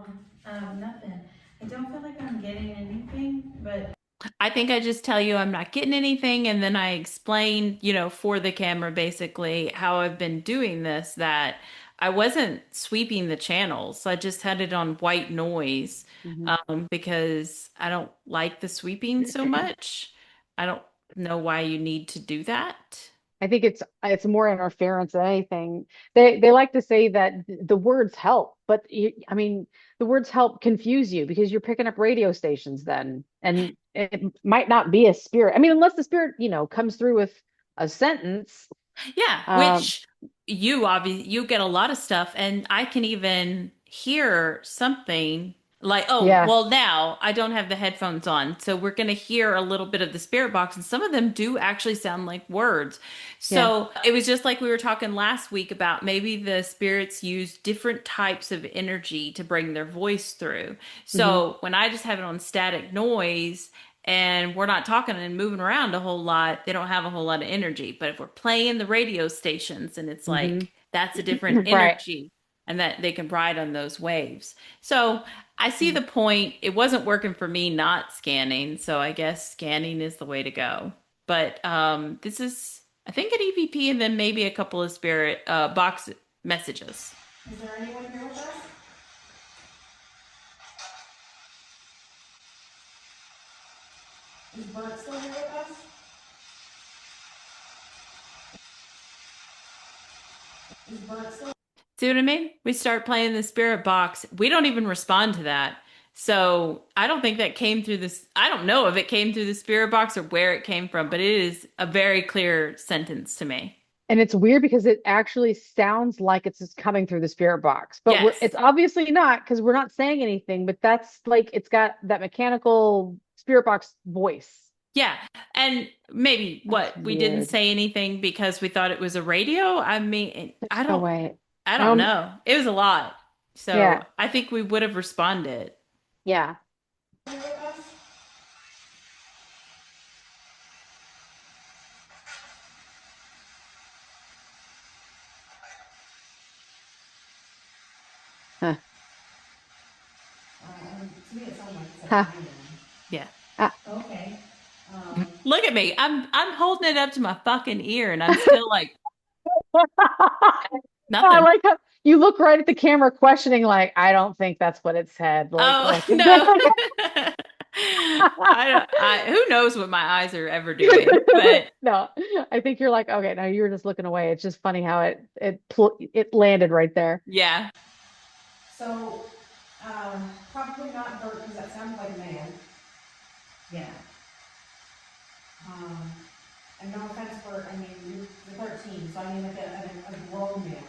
on? Nothing. I don't feel like I'm getting anything, but I think I just tell you I'm not getting anything, and then I explain, for the camera basically how I've been doing this, that I wasn't sweeping the channels. I just had it on white noise, Hmm. because I don't like the sweeping so much. I don't know why you need to do that. I think it's more interference than anything. They like to say that the words help, but I mean, the words help confuse you because you're picking up radio stations then, and it might not be a spirit. I mean, unless the spirit, comes through with a sentence. Yeah, Um, which you get a lot of stuff, and I can even hear something like, oh, yeah. well, now I don't have the headphones on, so we're going to hear a little bit of the spirit box, and some of them do actually sound like words. Yeah. So it was just like we were talking last week about maybe the spirits use different types of energy to bring their voice through. Hmm. So when I just have it on static noise, and we're not talking and moving around a whole lot, they don't have a whole lot of energy. But if we're playing the radio stations and it's Hmm. like that's a different Right. energy and that they can ride on those waves. So I see Mm. the point. It wasn't working for me not scanning, so I guess scanning is the way to go. But this is I think an EVP and then maybe a couple of spirit box messages. Is there anyone here with us? Is Bert still here with us? Is Bert still? See what I mean? We start playing the spirit box. We don't even respond to that. So I don't think that came through this. I don't know if it came through the spirit box or where it came from, but it is a very clear sentence to me. And it's weird because it actually sounds like it's just coming through the spirit box, but it's Yes. obviously not because we're not saying anything, but that's like it's got that mechanical spirit box voice. Yeah. And maybe That's what we didn't weird. say anything because we thought it was a radio. I mean, I No don't way. I don't Um, know. It was a lot. So yeah, I think we would have responded. yeah. Here with us? Huh. To me, it sounded like it said Huh. hi then. Yeah. Ah. Okay. Look at me. I'm holding it up to my fucking ear and I'm still like I nothing. like how you look right at the camera questioning, like, I don't think that's what it said. Oh, Like no. Who knows what my eyes are ever doing, but no, I think you're like, okay, now you're just looking away. It's just funny how it landed right there. yeah. So, probably not Bert because that sounded like a man. yeah. Um, and no offense, Bert, I mean, you're 13, so I mean like a grown man.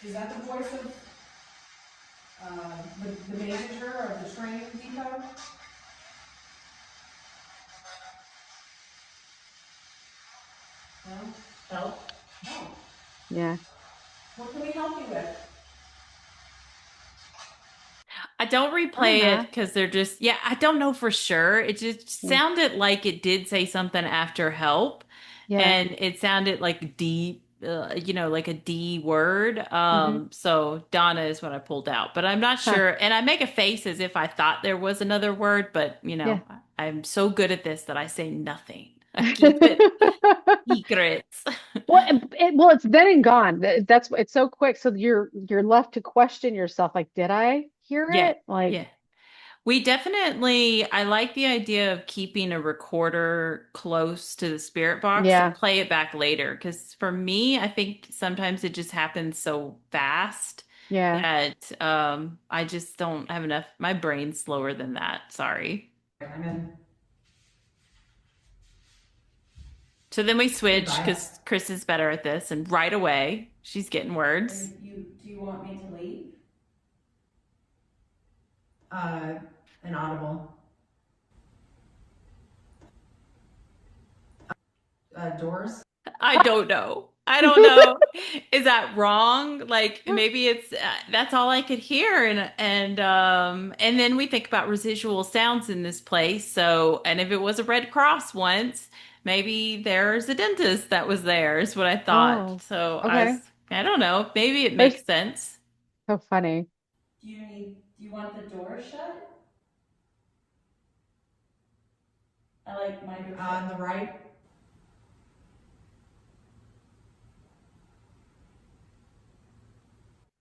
Is that the voice of the manager of the train depot? No? Help? No. Yeah. What can we help you with? I don't I don't replay it know. because they're just, yeah, I don't know for sure. It just Yeah. sounded like it did say something after help, Yeah. and it sounded like D, like a D word. Hmm. So Donna is what I pulled out, but I'm not Huh. sure. And I make a face as if I thought there was another word, but Yeah. I'm so good at this that I say nothing. I keep it secrets. Well, well, it's then and gone. That's it's so quick. So you're left to question yourself. Like, did I hear Yeah, it? Like, yeah. We definitely, I like the idea of keeping a recorder close to the spirit box to yeah, play it back later. Because for me, I think sometimes it just happens so fast yeah. that I just don't have enough. My brain's slower than that. Sorry. I'm in. So then we switch Goodbye. because Chris is better at this, and right away she's getting words. Do you want me to leave? Uh, an audible. Doors? I don't know. I don't know. Is that wrong? Like maybe it's that's all I could hear and then we think about residual sounds in this place. So, and if it was a Red Cross once, maybe there's a dentist that was there is what I thought. Oh, So, okay. I don't know. Maybe it There's makes sense. so funny. Do you want the door shut? I like my door shut. On the right?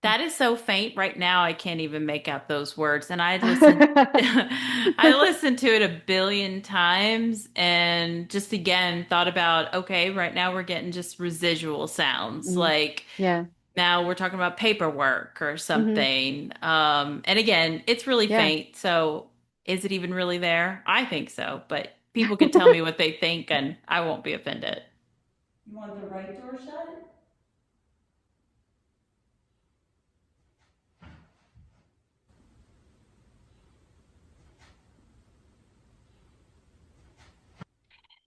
That is so faint right now. I can't even make out those words. And I listened, I listened to it a billion times and just again thought about, okay, right now we're getting just residual sounds. Mm, Like yeah. now we're talking about paperwork or Hmm. something. And again, it's really Yeah. faint. So is it even really there? I think so, but people can tell me what they think and I won't be offended. You want the right door shut?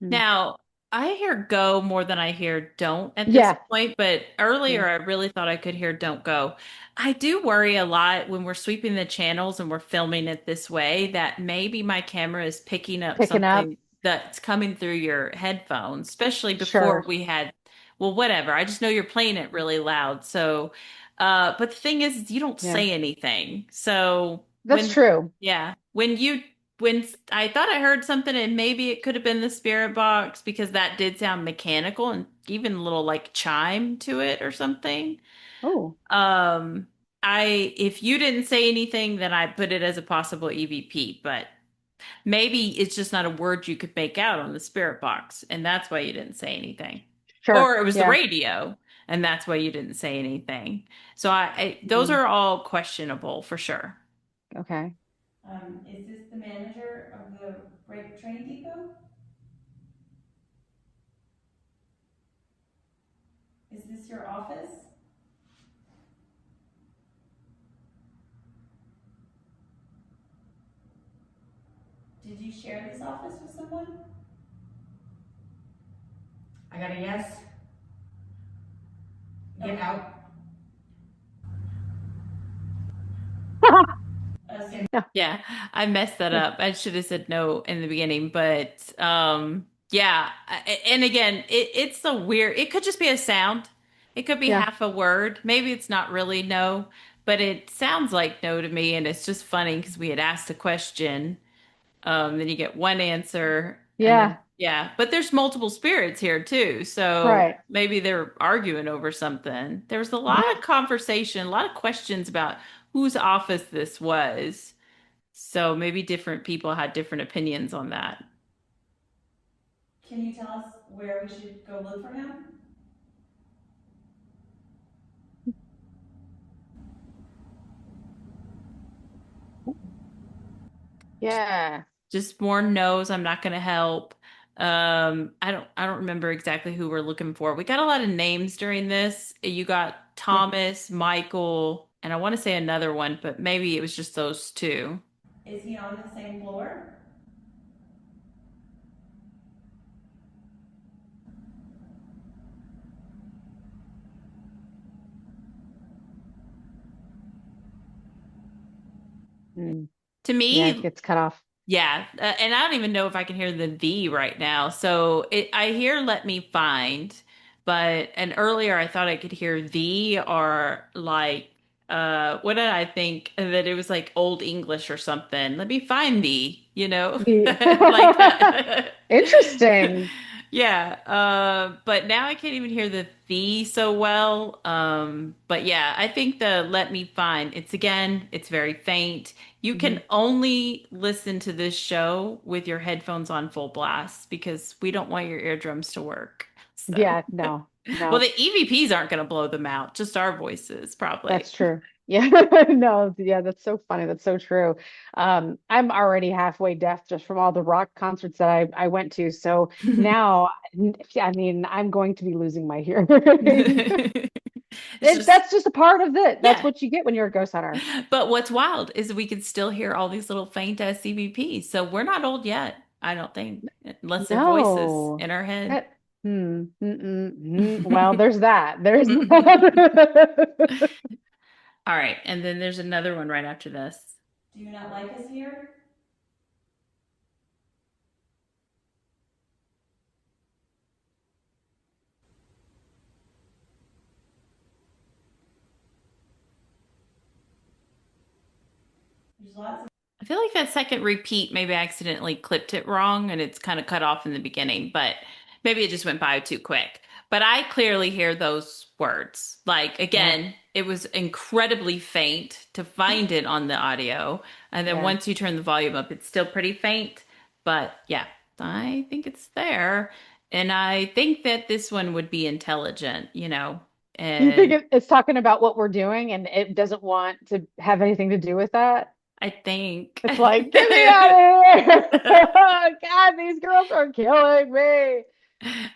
Mm. Now, I hear go more than I hear don't at this Yeah. point, but Yeah. earlier I really thought I could hear don't go. I do worry a lot when we're sweeping the channels and we're filming it this way that maybe my camera is picking up Picking up. something that's coming through your headphones, especially before Sure. we had, well, whatever. I just know you're playing it really loud. So, but the thing is, you don't Yeah. say anything. So That's true. yeah, when I thought I heard something and maybe it could have been the spirit box because that did sound mechanical and even a little like chime to it or something. Oh, Um, if you didn't say anything, then I put it as a possible EVP, but maybe it's just not a word you could make out on the spirit box, and that's why you didn't say anything. sure. Or it was the Yeah. radio, and that's why you didn't say anything. So those Mm, are all questionable for sure. okay. Is this the manager of the freight train depot? Is this your office? Did you share this office with someone? I got a yes. Get out. Okay. Yeah, I messed that up. I should have said no in the beginning, but yeah. And again, it's so weird. It could just be a sound. It could be Yeah. half a word. Maybe it's not really no, but it sounds like no to me, and it's just funny because we had asked a question. Then you get one answer, and then Yeah. yeah, but there's multiple spirits here too, so Right. maybe they're arguing over something. There was a lot Mhm. of conversation, a lot of questions about whose office this was. So maybe different people had different opinions on that. Can you tell us where we should go look for him? Yeah. Just more no's, I'm not going to help. I don't remember exactly who we're looking for. We got a lot of names during this. You got Yeah. Thomas, Michael, and I want to say another one, but maybe it was just those two. Is he on the same floor? Mm. To Yeah, it me, gets cut off. yeah, and I don't even know if I can hear the V right now. So I hear "Let Me Find," but and earlier I thought I could hear "the" or like what did I think that it was like Old English or something? Let me find thee, like that. Interesting. Yeah, but now I can't even hear the "the" so well. But yeah, I think the "Let Me Find," it's very faint. You Mhm. can only listen to this show with your headphones on full blast because we don't want your eardrums to work. So, Yeah, no, well, no, the EVPs aren't going to blow them out, just our voices, probably. that's true. Yeah, no, yeah, that's so funny. That's so true. I'm already halfway deaf just from all the rock concerts that I went to. So now, I mean, I'm going to be losing my hearing. It's just, That's just a part of it. That's yeah. what you get when you're a ghost hunter. But what's wild is we can still hear all these little faint ass EVPs. So we're not old yet, I don't think, unless they're voices No. in our head. That, well, there's that. There's that. All right. And then there's another one right after this. Do you not like us here? There's lots of. I feel like that second repeat maybe I accidentally clipped it wrong and it's kind of cut off in the beginning, but maybe it just went by too quick. But I clearly hear those words. Like, Yeah. again, it was incredibly faint to find it on the audio. And then Yeah. once you turn the volume up, it's still pretty faint. But yeah, I think it's there. And I think that this one would be intelligent. You think And it's talking about what we're doing and it doesn't want to have anything to do with that? I think. It's like, get me out of here. God, these girls are killing me.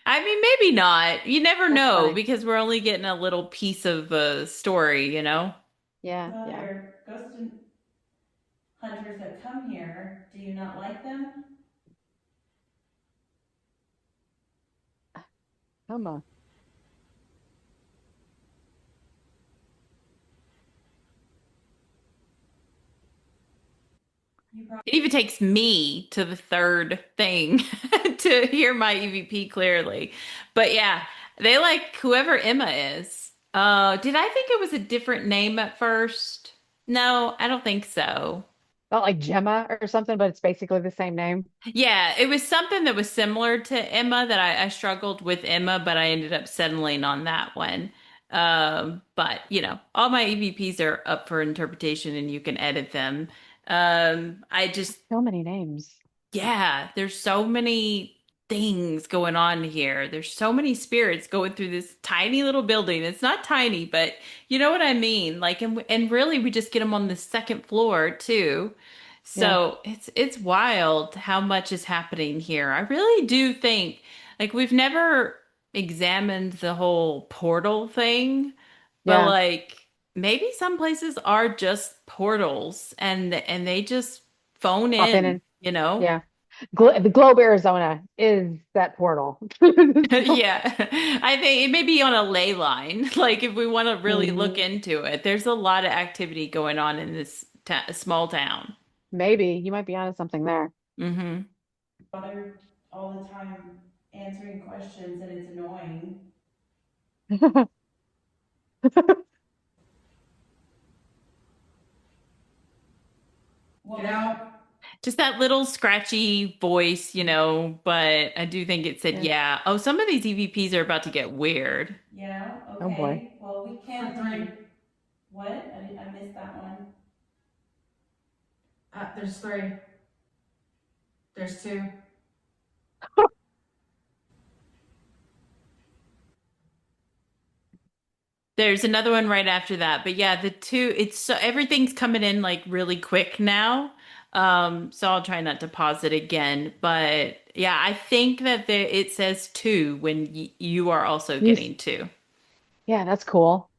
I mean, maybe not. You never That's know funny. because we're only getting a little piece of a story. Yeah. Well, Yeah. there are hunters that come here. Do you not like them? Come on. You probably. It even takes me to the third thing to hear my EVP clearly. But yeah, they like whoever Emma is. Did I think it was a different name at first? No, I don't think so. Not like Gemma or something, but it's basically the same name. Yeah, it was something that was similar to Emma that I struggled with Emma, but I ended up settling on that one. But all my EVPs are up for interpretation and you can edit them. I just So many names. Yeah, there's so many things going on here. There's so many spirits going through this tiny little building. It's not tiny, but you know what I mean? Like, and really, we just get them on the second floor too. Yeah. So it's wild how much is happening here. I really do think like we've never examined the whole portal thing, but Yeah. like maybe some places are just portals and they just phone Pop in in, and you know? yeah. The Globe, Arizona is that portal. So, Yeah, I think it may be on a ley line. Like if we want to really look mhm. into it, there's a lot of activity going on in this ta small town. Maybe you might be onto something there. Hmm. They're all the time answering questions and it's annoying. Well, get out. Just that little scratchy voice, but I do think it said, Yeah. yeah. Oh, some of these EVPs are about to get weird. Yeah, Oh boy. okay. Well, we can't leave. What? I missed that one. There's three. There's two. There's another one right after that. But yeah, the two, it's so everything's coming in like really quick now. So I'll try not to pause it again. But yeah, I think that it says two when y you are also You, getting two. yeah, that's cool.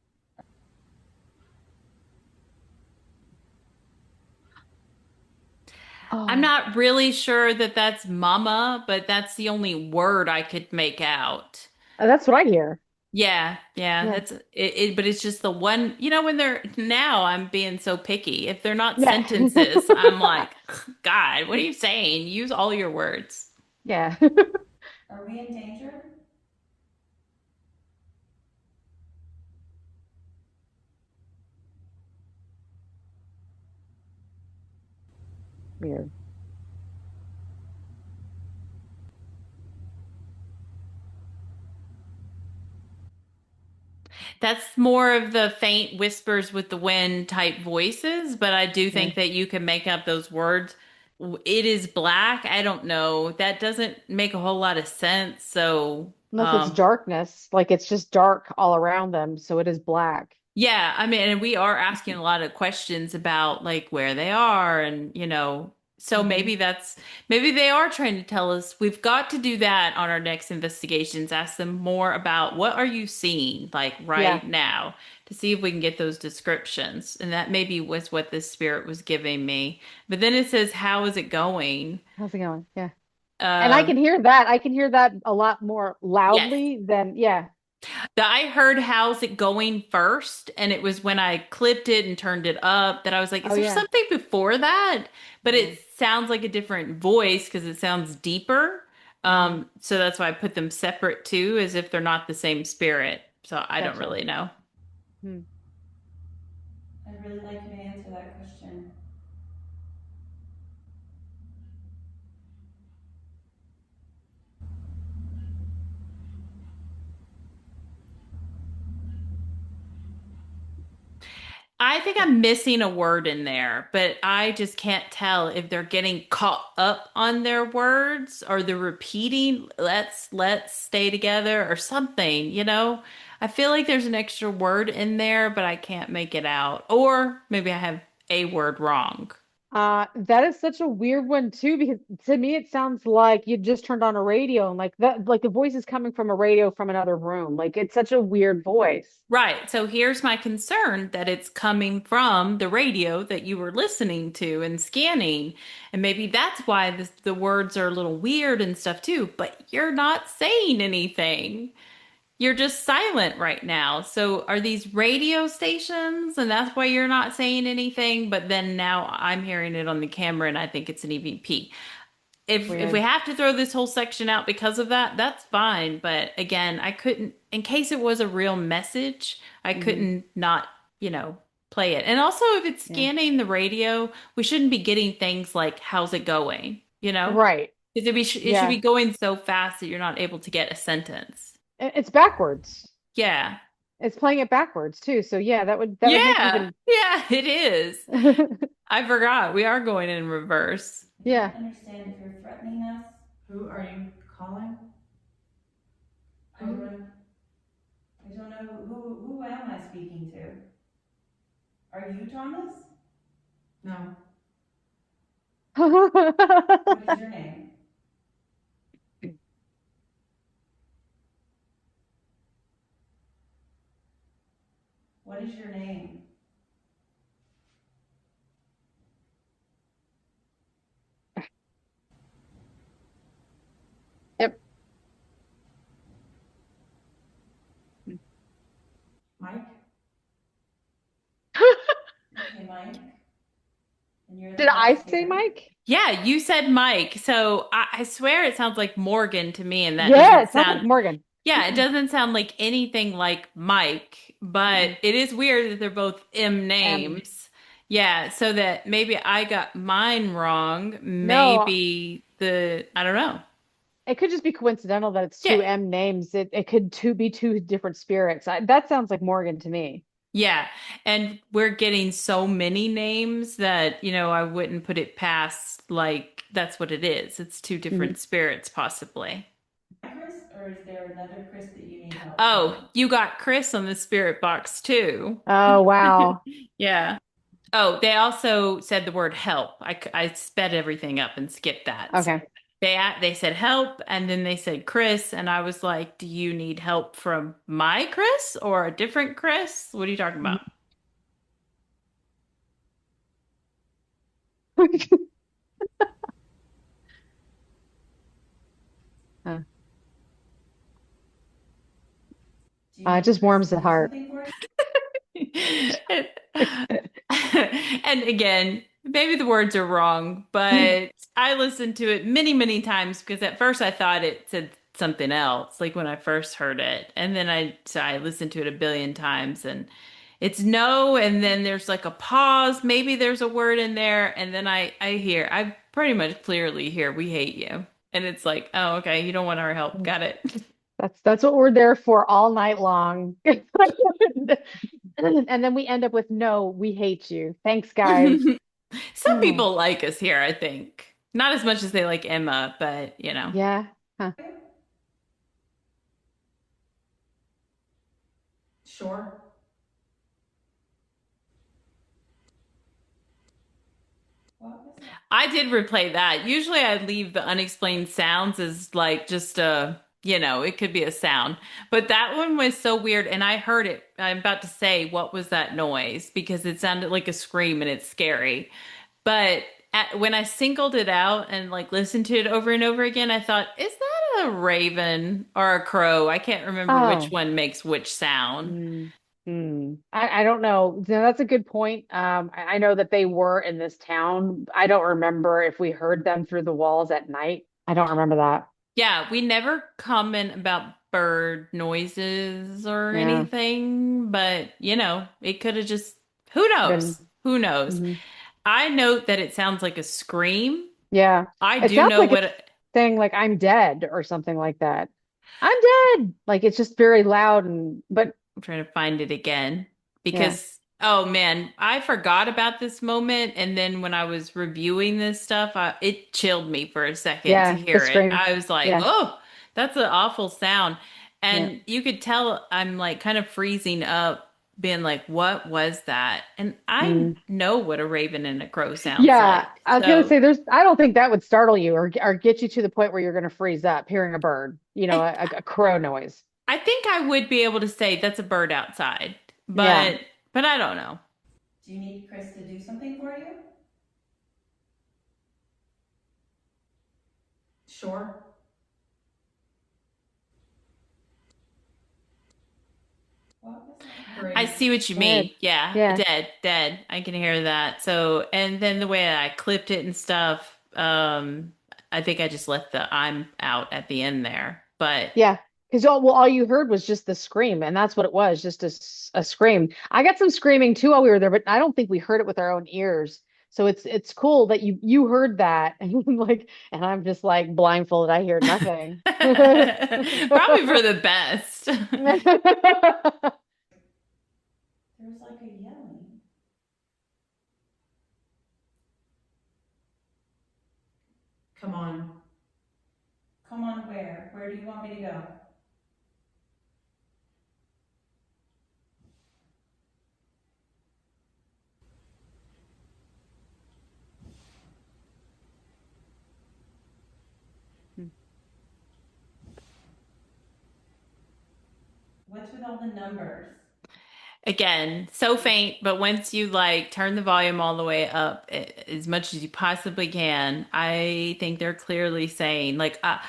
I'm Oh, not really sure that that's mama, but that's the only word I could make out. that's what I hear. Yeah, yeah, Yeah. that's but it's just the one, when they're now I'm being so picky. If they're not Yeah. sentences, I'm like, God, what are you saying? Use all your words. Yeah. Are we in danger? Weird. That's more of the faint whispers with the wind type voices, but I do Yeah. think that you can make up those words. It is black. I don't know. That doesn't make a whole lot of sense. So, Unless it's darkness, like it's just dark all around them, so it is black. yeah, I mean, and we are asking a lot of questions about like where they are and, so Hmm. maybe they are trying to tell us we've got to do that on our next investigations, ask them more about what are you seeing like Yeah. right now to see if we can get those descriptions. And that maybe was what this spirit was giving me. But then it says, how is it going? How's it going? Yeah. And I Um, can hear that. I can hear that a lot more yes. loudly than, yeah. I heard how's it going first, and it was when I clipped it and turned it up that I was like, is Oh, there yeah. something before that? But Hmm. it sounds like a different voice because it sounds deeper. Hmm. So that's why I put them separate too, as if they're not the same spirit. So I don't Gotcha. really know. Hmm. I'd really like you to answer that question. I think I'm missing a word in there, but I just can't tell if they're getting caught up on their words or they're repeating, let's stay together or something. I feel like there's an extra word in there, but I can't make it out. Or maybe I have a word wrong. That is such a weird one too, because to me it sounds like you just turned on a radio and like that, like the voice is coming from a radio from another room. Like it's such a weird voice. Right. So here's my concern that it's coming from the radio that you were listening to and scanning. And maybe that's why the words are a little weird and stuff too, but you're not saying anything. You're just silent right now. So are these radio stations and that's why you're not saying anything? But then now I'm hearing it on the camera and I think it's an EVP. If we Weird. have to throw this whole section out because of that, that's fine. But again, I couldn't, in case it was a real message, I Hmm. couldn't not, you know, play it. And also, if it's Yeah. scanning the radio, we shouldn't be getting things like "How's it going?" You know, Right. because it should be Yeah. going so fast that you're not able to get a sentence. It's backwards. Yeah, It's playing it backwards too. So yeah, that would make yeah, even yeah. It is. I forgot we are going in reverse. I yeah. don't understand if you're threatening us. Who are you calling? I don't know. I don't know who am I speaking to? Are you Thomas? No. What is your name? What is your name? Yep. Mike? Okay, Mike. And you're the Did I say investigator. Mike? Yeah, you said Mike. So I swear it sounds like Morgan to me, and that Yeah, doesn't it sounds like sound, Morgan. yeah, it doesn't sound like anything like Mike, but Mm-mm. it is weird that they're both M M. names. Yeah, so that maybe I got mine wrong. No, I don't know. it could just be coincidental that it's Yeah, two M names. It could be two different spirits. That sounds like Morgan to me. yeah. And we're getting so many names that, I wouldn't put it past like that's what it is. It's two Mhm. different spirits, possibly. Chris, or is there another Chris that you need help Oh, finding? you got Chris on the spirit box too. Oh, wow. Yeah. Oh, they also said the word help. I sped everything up and skipped that. So Okay. they said help and then they said Chris and I was like, "Do you need help from my Chris or a different Chris? What are you talking about?" Do you It need just Chris warms to the do heart. something for you? And, and again, maybe the words are wrong, but I listened to it many, many times because at first I thought it said something else, like when I first heard it. And then I listened to it a billion times and it's no, and then there's like a pause, maybe there's a word in there, and then I pretty much clearly hear we hate you. And it's like, oh, okay, you don't want our help. Got it. That's what we're there for all night long. And then we end up with no, we hate you. Thanks, guys. Some Oh, people like us here, I think. Not as much as they like Emma, but you know. yeah. Huh. Sure. What was that? I did replay that. Usually I leave the unexplained sounds as like just a, it could be a sound. But that one was so weird and I heard it. I'm about to say, what was that noise? Because it sounded like a scream and it's scary. But when I singled it out and like listened to it over and over again, I thought, is that a raven or a crow? I can't remember which Oh. one makes which sound. Mm, I don't know. No, that's a good point. I know that they were in this town. I don't remember if we heard them through the walls at night. I don't remember that. Yeah, we never comment about bird noises or Yeah, anything, but it could have just, who knows? been. Who knows? Mhm. I note that it sounds like a scream. Yeah. I It do sounds know like what it's saying like I'm dead or something like that. I'm dead. Like it's just very loud and but I'm trying to find it again yeah. because, oh man, I forgot about this moment. And then when I was reviewing this stuff, it chilled me for a second to Yeah, the hear it. scream. I was like, Yeah. oh, that's an awful sound. Yeah. And you could tell I'm like kind of freezing up, being like, what was that? And I Mm. know what a raven and a crow sounds Yeah, like. I was gonna So say I don't think that would startle you or get you to the point where you're gonna freeze up hearing a bird, I, a crow noise. I think I would be able to say that's a bird outside, Yeah. but I don't know. Do you need Chris to do something for you? Sure. What was that? I Agreed. see what you Dead. mean. Yeah, Yeah. dead. I can hear that. So, and then the way I clipped it and stuff, I think I just left the I'm out at the end there. But Yeah. Because all you heard was just the scream, and that's what it was, just a scream. I got some screaming too while we were there, but I don't think we heard it with our own ears. So it's cool that you heard that, and I'm just like blindfolded. I hear nothing. probably for the best. There was like a yelling. Come on. Come on, where? Where do you want me to go? What's with all the numbers? Again, so faint, but once you like turn the volume all the way up as much as you possibly can, I think they're clearly saying like Yeah.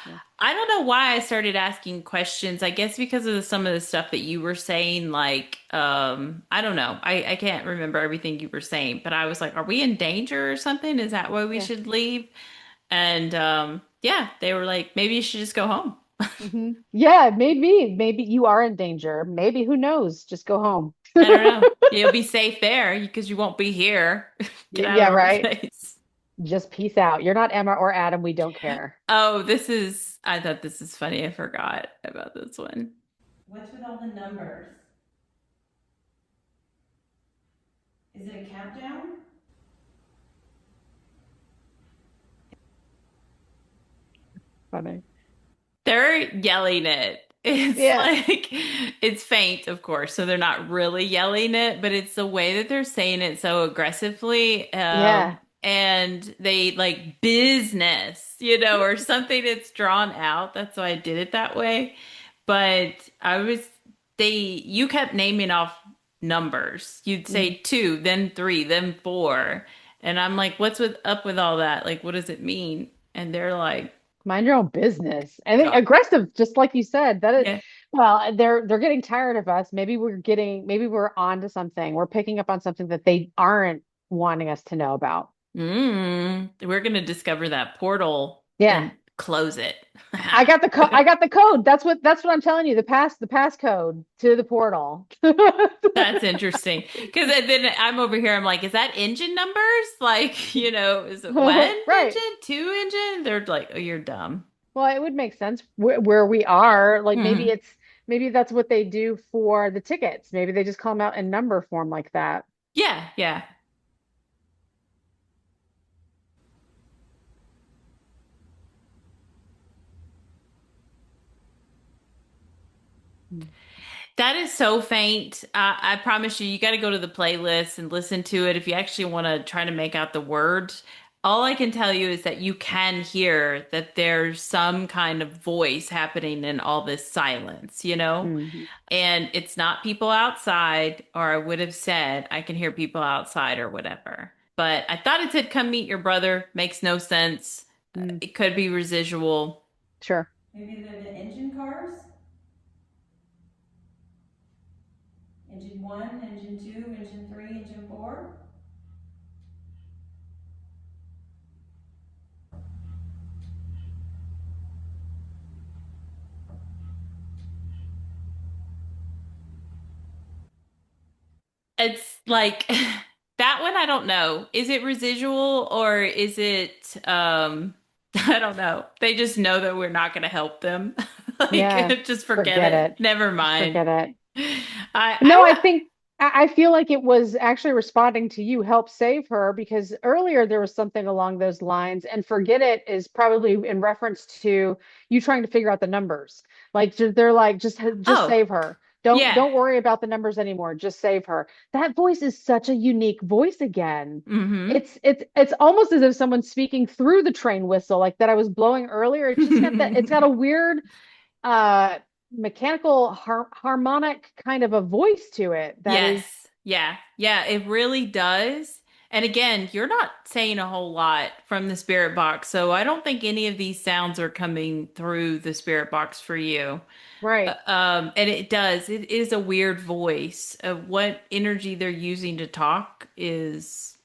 I don't know why I started asking questions. I guess because of some of the stuff that you were saying, like I don't know. I can't remember everything you were saying, but I was like, are we in danger or something? Is that why we Yeah. should leave? And yeah, they were like, maybe you should just go home. Yeah, maybe you are in danger. Maybe who knows? Just go home. I don't know. You'll be safe there because you won't be here. Get out Yeah, of our right. face. Just peace out. You're not Emma or Adam. We don't care. Oh, I thought this is funny. I forgot about this one. What's with all the numbers? Is it a countdown? Funny. They're yelling it. It's Yeah. like, it's faint, of course. So they're not really yelling it, but it's the way that they're saying it so aggressively. Yeah. And they like business, or something that's drawn out. That's why I did it that way. But you kept naming off numbers. You'd Mhm. say two, then three, then four. And I'm like, up with all that? Like, what does it mean? And they're like, Mind your own business. I think God. aggressive, just like you said, Yeah. Well, they're getting tired of us. Maybe we're on to something. We're picking up on something that they aren't wanting us to know about. We're gonna discover that portal Yeah. and close it. I got the code. That's what I'm telling you. The passcode to the portal. That's interesting. Because then I'm over here, I'm like, is that engine numbers? Like, is it one Right. engine, two engine? They're like, oh, you're dumb. Well, it would make sense where we are. Like Hmm. maybe that's what they do for the tickets. Maybe they just call them out in number form like that. Yeah, yeah. Mm. That is so faint. I promise you, you got to go to the playlist and listen to it if you actually want to try to make out the words. All I can tell you is that you can hear that there's some kind of voice happening in all this silence, you know? Mhm. And it's not people outside, or I would have said, I can hear people outside or whatever. But I thought it said, come meet your brother. Makes no sense. Mm, It could be residual. sure. Maybe they're the engine cars? Engine one, engine two, engine three, engine four? It's like that one, I don't know. Is it residual or is it I don't know. They just know that we're not going to help them. Yeah. Like just forget Forget it. it. Never Just mind. forget it. No, I I think I feel like it was actually responding to you, help save her, because earlier there was something along those lines, and forget it is probably in reference to you trying to figure out the numbers. Like they're like, just oh, save her. yeah. Don't worry about the numbers anymore. Just save her. That voice is such a unique voice again. Mm-hmm. It's almost as if someone's speaking through the train whistle, like that I was blowing earlier. It's got a weird uh mechanical harmonic kind of a voice to it that Yes. is Yeah. Yeah, it really does. And again, you're not saying a whole lot from the spirit box, so I don't think any of these sounds are coming through the spirit box for you. right. And it does. It is a weird voice. What energy they're using to talk is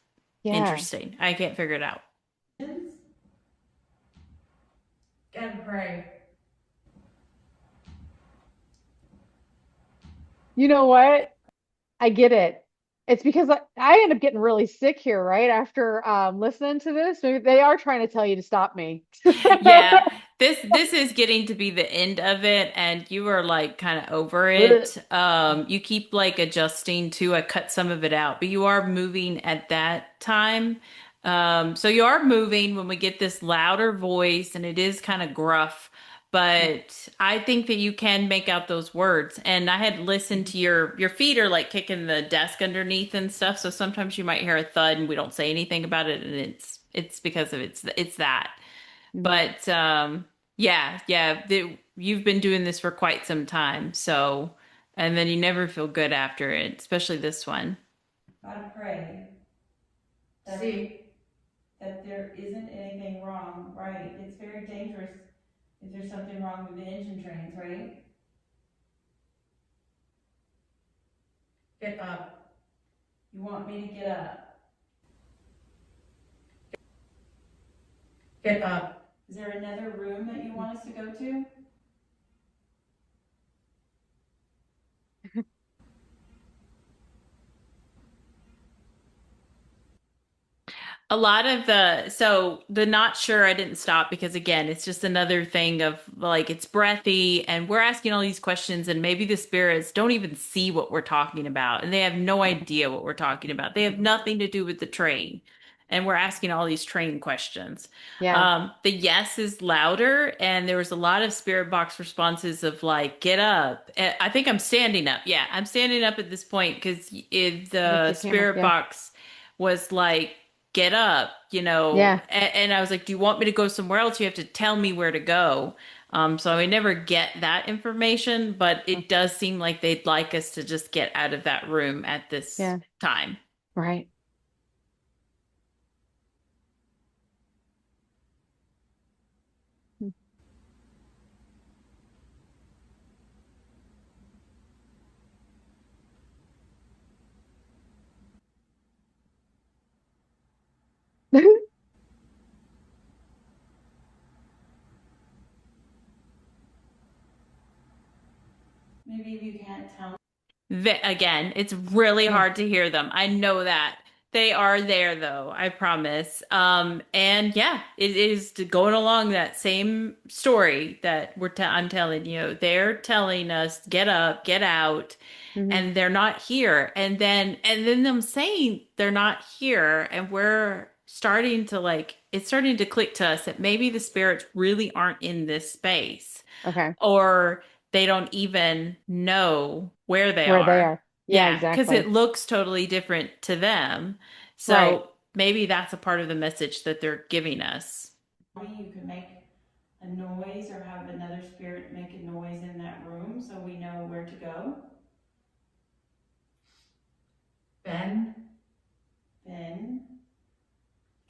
Yeah. interesting. I can't figure it out. Engines? Gotta pray. You know what? I get it. It's because I end up getting really sick here, right? After listening to this. Maybe they are trying to tell you to stop me. Yeah, this is getting to be the end of it, and you are like kind of over Ugh. it. You keep like adjusting to. I cut some of it out, but you are moving at that time. So you are moving when we get this louder voice, and it is kind of gruff. But I think that you can make out those words. And I had listened to your feet are like kicking the desk underneath and stuff. So sometimes you might hear a thud, and we don't say anything about it, and it's because of it's that. Mhm. But yeah, yeah, you've been doing this for quite some time, so and then you never feel good after it, especially this one. Gotta pray that, that there isn't anything wrong, right? It's very dangerous if there's something wrong with the engine trains, right? Get up. You want me to get up? Get up. Is there another room that you want us to go to? A lot of the not sure I didn't stop because again, it's just another thing of like it's breathy and we're asking all these questions and maybe the spirits don't even see what we're talking about and they have no idea what we're talking about. They have nothing to do with the train. And we're asking all these train questions. Yeah. The yes is louder, and there was a lot of spirit box responses of like, get up. I think I'm standing up. Yeah, I'm standing up at this point because I think the you came up. spirit Yeah. box was like, get up, Yeah. and I was like, do you want me to go somewhere else? You have to tell me where to go. So I never get that information, but it does seem like they'd like us to just get out of that room at this Yeah. time. Right. you can't tell. Again, it's really Yeah. hard to hear them. I know that. They are there though, I promise. And yeah, it is going along that same story that I'm telling you. They're telling us, get up, get out, Hmm. and they're not here. And then them saying they're not here, and we're starting to like it's starting to click to us that maybe the spirits really aren't in this space, Okay. or they don't even know where they Where they are. are. Yeah, Yeah, because it exactly. looks totally different to them. Right. So maybe that's a part of the message that they're giving us. You can make a noise or have another spirit make a noise in that room so we know where to go. Ben, Ben,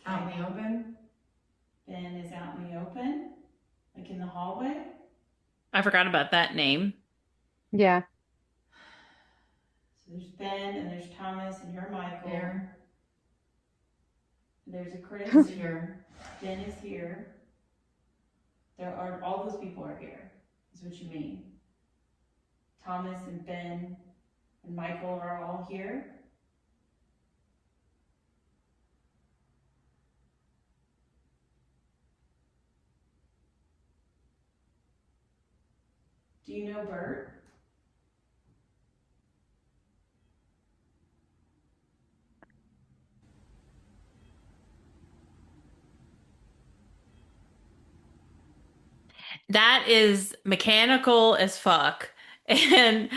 out in the open. Ben is out in the open, like in the hallway. I forgot about that name. Yeah. So there's Ben and there's Thomas and you're Michael. There. There's a Chris. It's here. Ben is here. There are all those people are here. Is what you mean. Thomas and Ben and Michael are all here. Do you know Bert? That is mechanical as fuck. And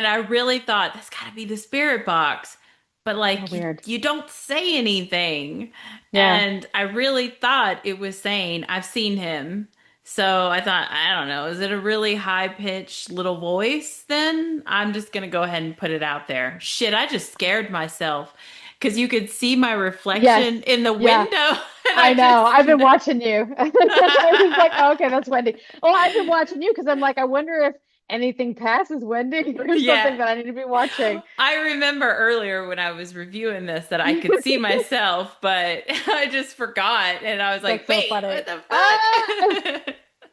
I really thought that's got to be the spirit box. But Oh, like weird. you don't say anything. Yeah. And I really thought it was saying I've seen him. So I thought, I don't know, is it a really high pitched little voice then? I'm just gonna go ahead and put it out there. Shit, I just scared myself because you could see my Yes. reflection in the Yeah. window and I I know. just I've been watching you. I was like, oh, okay, that's Wendy. Well, I've been watching you because I'm like, I wonder if anything passes Wendy or yeah. something that I need to be watching. I remember earlier when I was reviewing this that I could see myself, but I just forgot. And I was like, That's so wait, funny. what the Ah!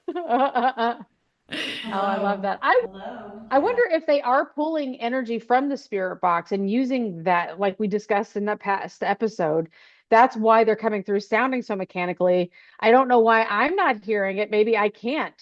fuck? Oh, I love Hello. that. I Hello. I Yeah. wonder if they are pulling energy from the spirit box and using that, like we discussed in that past episode. That's why they're coming through sounding so mechanically. I don't know why I'm not hearing it. Maybe I can't.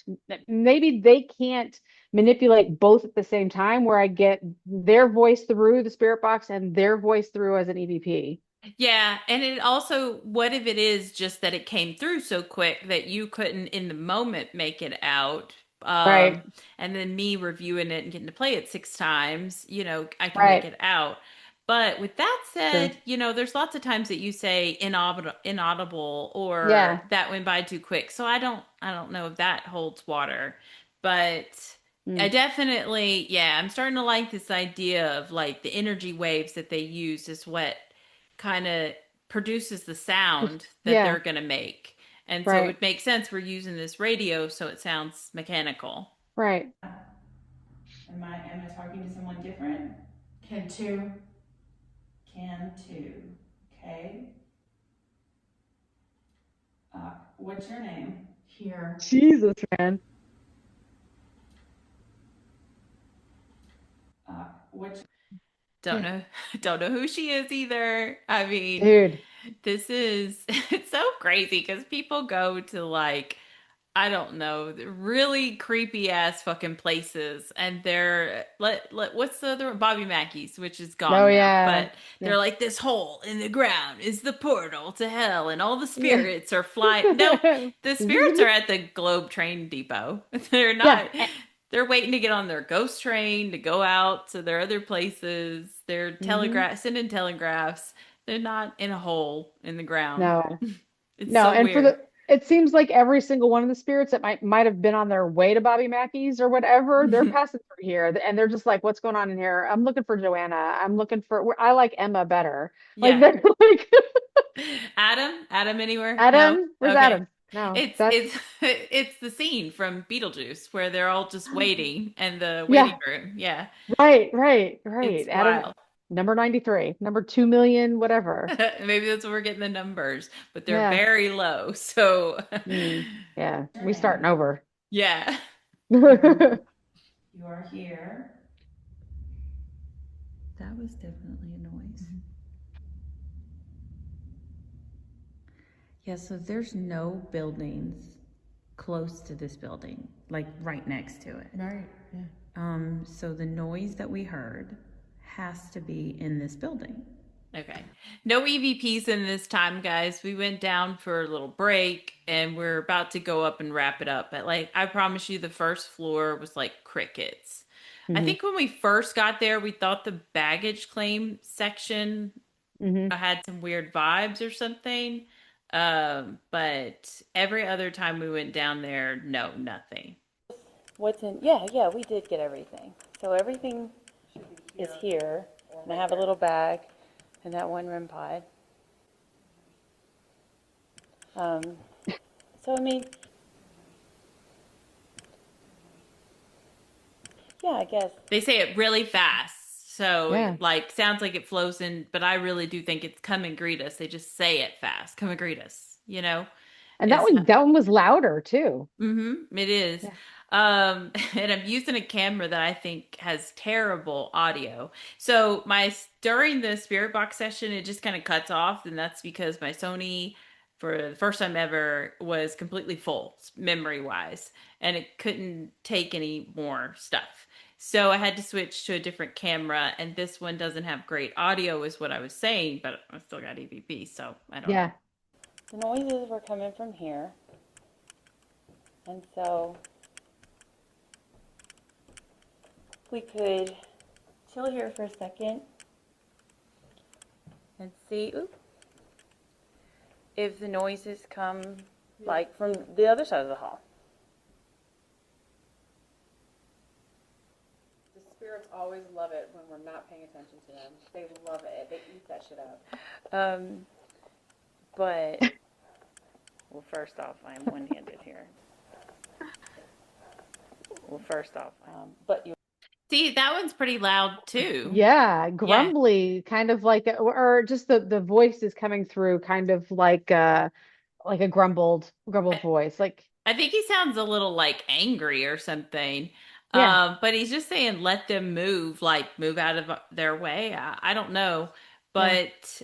Maybe they can't manipulate both at the same time, where I get their voice through the spirit box and their voice through as an EVP. Yeah, and it also, what if it is just that it came through so quick that you couldn't in the moment make it out? Right, And then me reviewing it and getting to play it 6 times, I can make right. it out. But with that True. said, there's lots of times that you say inaudible or Yeah. that went by too quick. So I don't know if that holds water. But I Mm. definitely, yeah, I'm starting to like this idea of like the energy waves that they use is what kind of produces the sound that Yeah, they're going to make. And so right, it makes sense we're using this radio so it sounds mechanical. right. Am I talking to someone different? Can two. Can too. Okay. What's your name? Here. Jesus, man. What's Don't Yeah. know don't know who she is either. I mean, Dude. this is it's so crazy because people go to like I don't know, really creepy ass fucking places. And they're what's the other one? Bobby Mackey's, which is Oh gone now. yeah. But Yeah. they're like this hole in the ground is the portal to hell, and all the Yeah. spirits are flying. Nope, the spirits are at the Globe Train Depot. They're Yeah. not. They're waiting to get on their ghost train to go out to their other places. They're Hmm. sending telegraphs. They're not in a hole in the ground. No. It's No, so and for weird. the it seems like every single one of the spirits that might have been on their way to Bobby Mackey's or whatever, they're passing through here and they're just like, what's going on in here? I'm looking for Joanna. I'm looking for I like Emma better. Like Yeah. they're like Adam anywhere? No. Adam, where's Okay. Adam? No, It's that's it's it's the scene from Beetlejuice where they're all just waiting in the waiting yeah, room. Yeah. right. It's Adam, wild. number 93, number 2 million, whatever. Maybe that's where we're getting the numbers, but they're Yeah. very low. So Mm, yeah. your We starting name? over. yeah. You're you are here. That was definitely a noise. Yeah, so there's no buildings close to this building, like right next to it. Right. Yeah. So the noise that we heard has to be in this building. Okay. No EVPs in this time, guys. We went down for a little break and we're about to go up and wrap it up. But like, I promise you, the first floor was like crickets. I Mm-hmm. think when we first got there, we thought the baggage claim section Mm-hmm. had some weird vibes or something. But every other time we went down there, no, nothing. What's in? Yeah, yeah, we did get everything. So everything is here. And I have a little bag and that one REM pod. So I mean, yeah, I guess. They say it really fast. So Yeah. it like sounds like it flows in, but I really do think it's come and greet us. They just say it fast. Come and greet us, you know? And Is that one was louder too. it is. Yeah. And I'm using a camera that I think has terrible audio. So during the Spirit Box session, it just kind of cuts off, and that's because my Sony, for the first time ever, was completely full memory wise, and it couldn't take any more stuff. So I had to switch to a different camera, and this one doesn't have great audio, is what I was saying, but I still got EVP, so I don't know. Yeah. The noises were coming from here. And so we could chill here for a second and see if the noises come like from the other side of the hall. The spirits always love it when we're not paying attention to them. They love it. They eat that shit up. But, well, first off, I'm one-handed here. Well, first off, but you see that one's pretty loud too. Yeah, grumbly, kind of like, or just the voice is coming through, kind of like a grumbled voice. Like, I think he sounds a little like angry or something. yeah, But he's just saying let them move, like move out of their way. I don't know, yeah, but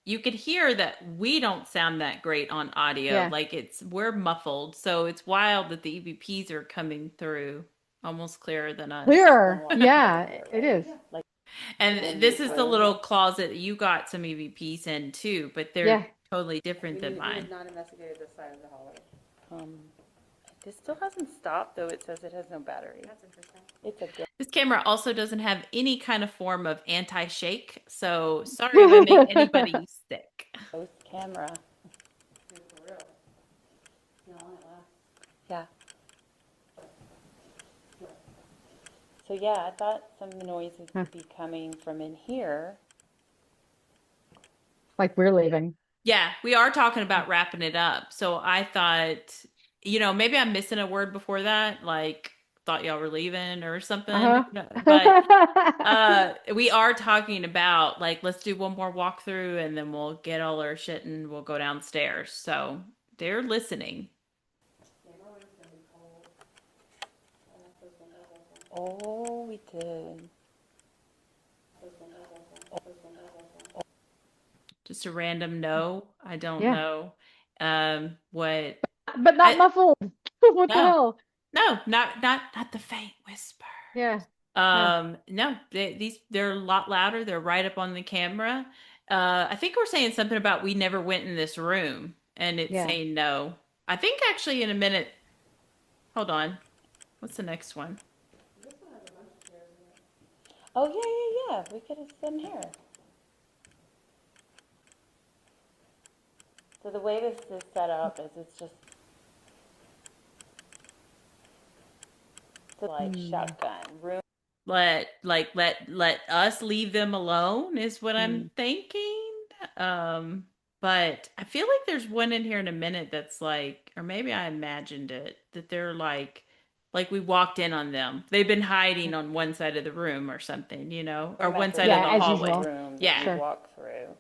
you could hear that we don't sound that great on audio. yeah, Like we're muffled, so it's wild that the EVPs are coming through almost clearer than us. clearer. Yeah, it is. Like, and this is the little closet you got some EVPs in too, but they're Yeah, totally different than We mine. have not investigated this side of the hallway. This still hasn't stopped, though it says it has no battery. That's interesting. It's a good. This camera also doesn't have any kind of form of anti-shake, so sorry if I make anybody sick. Post camera. For real. You know, it lasts. Yeah. So yeah, I thought some of the noises would be coming from in here. like we're leaving. Yeah, we are talking about wrapping it up. So I thought, maybe I'm missing a word before that, like thought y'all were leaving or something. Uh-huh. But we are talking about like let's do one more walkthrough and then we'll get all our shit and we'll go downstairs. So they're listening. Oh, we did. Just a random no. I don't Yeah. know. What? But not muffled. What the No. hell? No, not the faint whisper. Yeah. No, they're a lot louder. They're right up on the camera. I think we're saying something about we never went in this room, and it's Yeah. saying no. I think actually in a minute. Hold on. What's the next one? Oh yeah. We could have been here. So the way this is set up is it's just like shotgun room. Let us leave them alone is what I'm thinking. But I feel like there's one in here in a minute that's like, or maybe I imagined it, that they're like we walked in on them. They've been hiding on one side of the room or something, or one side Yeah, of as the hallway usual. room that Yeah. we walk through.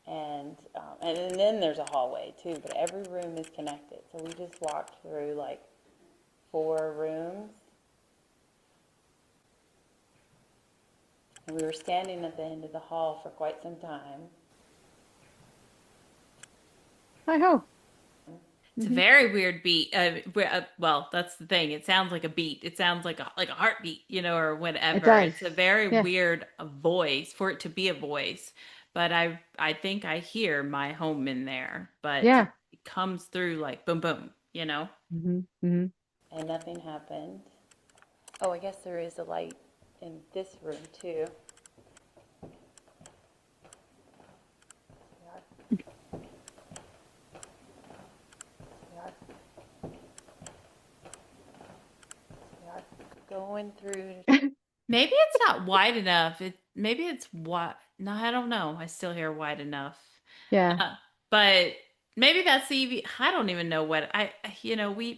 And then there's a hallway too, but every room is connected. So we just walked through like 4 rooms. And we were standing at the end of the hall for quite some time. I hope. It's a Mhm. very weird beat. Well, that's the thing. It sounds like a beat. It sounds like a heartbeat, or It whatever. does. It's a very Yeah. weird voice for it to be a voice. But I think I hear my home in there. But Yeah. it comes through like boom boom. Hmm. And nothing happened. Oh, I guess there is a light in this room too. Going through. Maybe it's not wide enough. Maybe it's what? No, I don't know. I still hear wide enough. Yeah. But maybe that's the EV. I don't even know what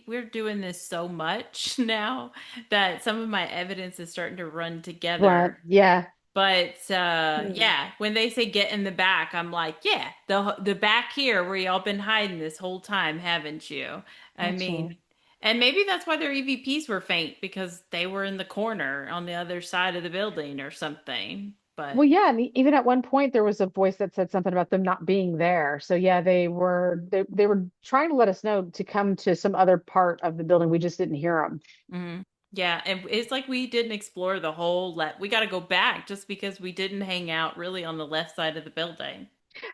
we're doing this so much now that some of my evidence is starting to run Right. together. Yeah. But Hmm. yeah, when they say get in the back, I'm like, yeah, the back here where y'all been hiding this whole time, haven't you? I mean, Gotcha. and maybe that's why their EVPs were faint because they were in the corner on the other side of the building or something. But Well, yeah, and even at one point there was a voice that said something about them not being there. So yeah, they were trying to let us know to come to some other part of the building. We just didn't hear them. mhm. Yeah, and it's like we didn't explore the whole we got to go back just because we didn't hang out really on the left side of the building.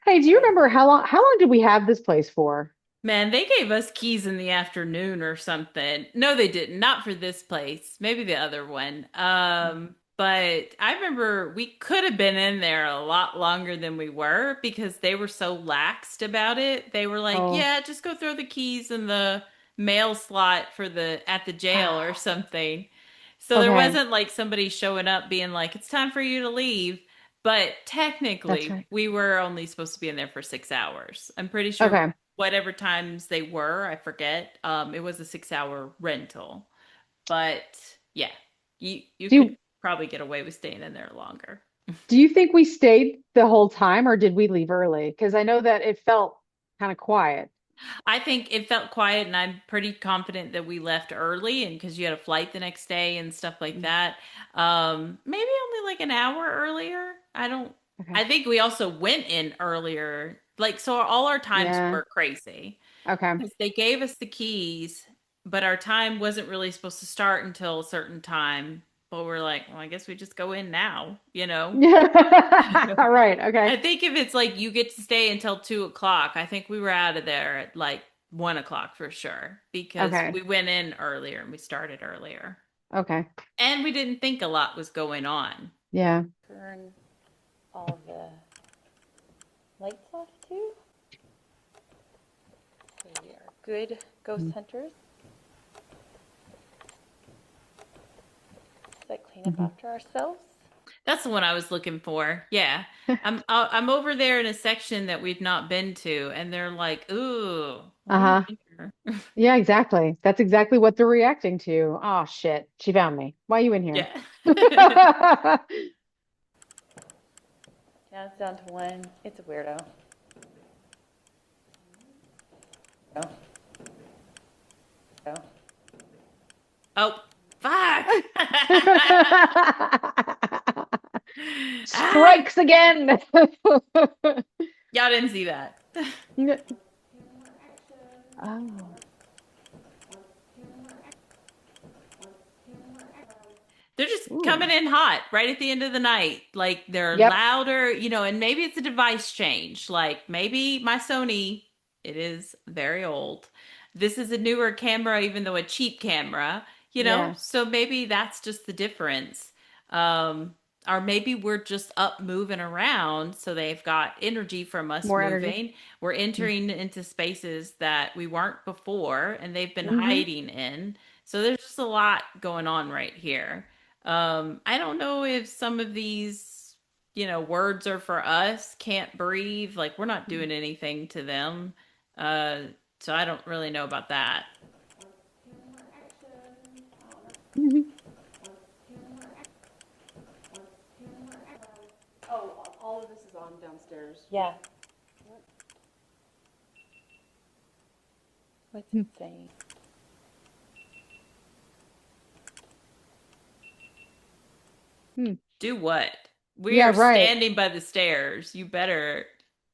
Hey, do you remember how long did we have this place for? Man, they gave us keys in the afternoon or something. No, they didn't. Not for this place. Maybe the other one. But I remember we could have been in there a lot longer than we were because they were so laxed about it. They were like, Oh, "Yeah, just go throw the keys in the mail slot for the at the jail or something." So there okay. wasn't like somebody showing up being like, "It's time for you to leave." But That's technically, right. we were only supposed to be in there for 6 hours. I'm pretty sure Okay. whatever times they were, I forget. It was a 6 hour rental. But yeah, you Do could you probably get away with staying in there longer. do you think we stayed the whole time or did we leave early? Because I know that it felt kind of quiet. I think it felt quiet, and I'm pretty confident that we left early, and because you had a flight the next day and stuff like Mm. that. Maybe only like an hour earlier. I don't. Okay. I think we also went in earlier. Like so, all our times Yeah. were crazy. Okay. 'Cause they gave us the keys, but our time wasn't really supposed to start until a certain time. But we're like, well, I guess we just go in now. Yeah. All right. I Okay. think if it's like you get to stay until 2 o'clock, I think we were out of there at like 1 o'clock for sure because Okay. we went in earlier and we started earlier. Okay. And we didn't think a lot was going on. Yeah. Turn all the lights off too. So we are good ghost Mm-hmm. hunters. That clean up Mm-hmm. after ourselves. That's the one I was looking for. Yeah. I'm over there in a section that we've not been to, and they're like, "Ooh, why are you Uh-huh. in here?" Yeah, exactly. That's exactly what they're reacting to. Oh shit. She found me. Why are you in here? Yeah. Now it's down to one. It's a weirdo. Oh, oh. Oh, fuck! Ah, Strikes again. y'all didn't see that. Oh. They're just Ooh. coming in hot right at the end of the night. Like they're Yep. louder, and maybe it's a device change. Like maybe my Sony, it is very old. This is a newer camera, even though a cheap camera. Yeah. So maybe that's just the difference. Um, or maybe we're just up moving around, so they've got energy from us More energy. moving. We're entering into spaces that we weren't before, and they've been Mm-hmm. hiding in. So there's just a lot going on right here. I don't know if some of these, words are for us, can't breathe, like we're not doing anything to them. Uh, so I don't really know about that. Mm-hmm. Oh, all of this is on downstairs. Yeah. What's it saying? Hmm. Do what? We Yeah, are right. standing by the stairs. You better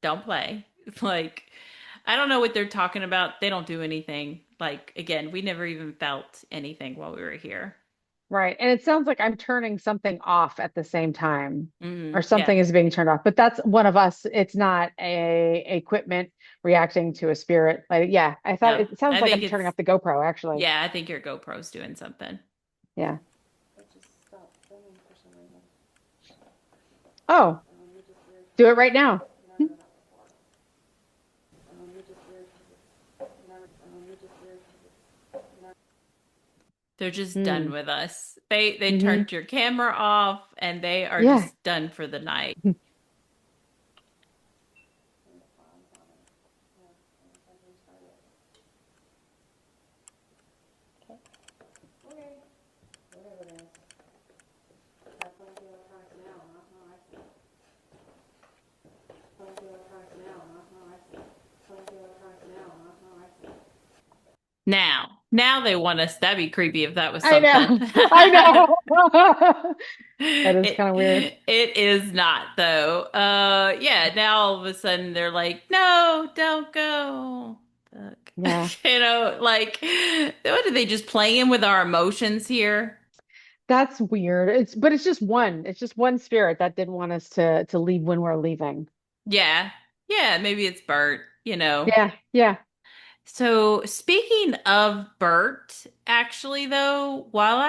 don't play. Like, I don't know what they're talking about. They don't do anything. Like, again, we never even felt anything while we were here. Right. And it sounds like I'm turning something off at the same time, or Yeah. something is being turned off. But that's one of us. It's not a equipment reacting to a spirit. Like, yeah, I thought No, it sounds I like think I'm turning it's, off the GoPro, actually. yeah, I think your GoPro's doing something. Yeah. It just stopped filming for some reason. Oh, Which is weird do because it right now. it's never done that before. Which is weird because it's never, which is weird because it's never. They're just done Hmm. with us. They Mm-hmm. turned your camera off and they are Yeah. just done for the night. Okay, whatever it is. That's what I do electronics now, not how I see it. What I do electronics now, not how I see it. What I do electronics now, not how I see it. Now they want us. That'd be creepy if that was I something. know. I know. That is kind of weird. It is not though. Yeah, now all of a sudden they're like, no, don't go. Look. Yeah. Like what are they just playing with our emotions here? That's weird. But it's just one. It's just one spirit that didn't want us to leave when we're leaving. Yeah. Yeah, maybe it's Bert. Yeah. Yeah. So speaking of Bert, actually though, while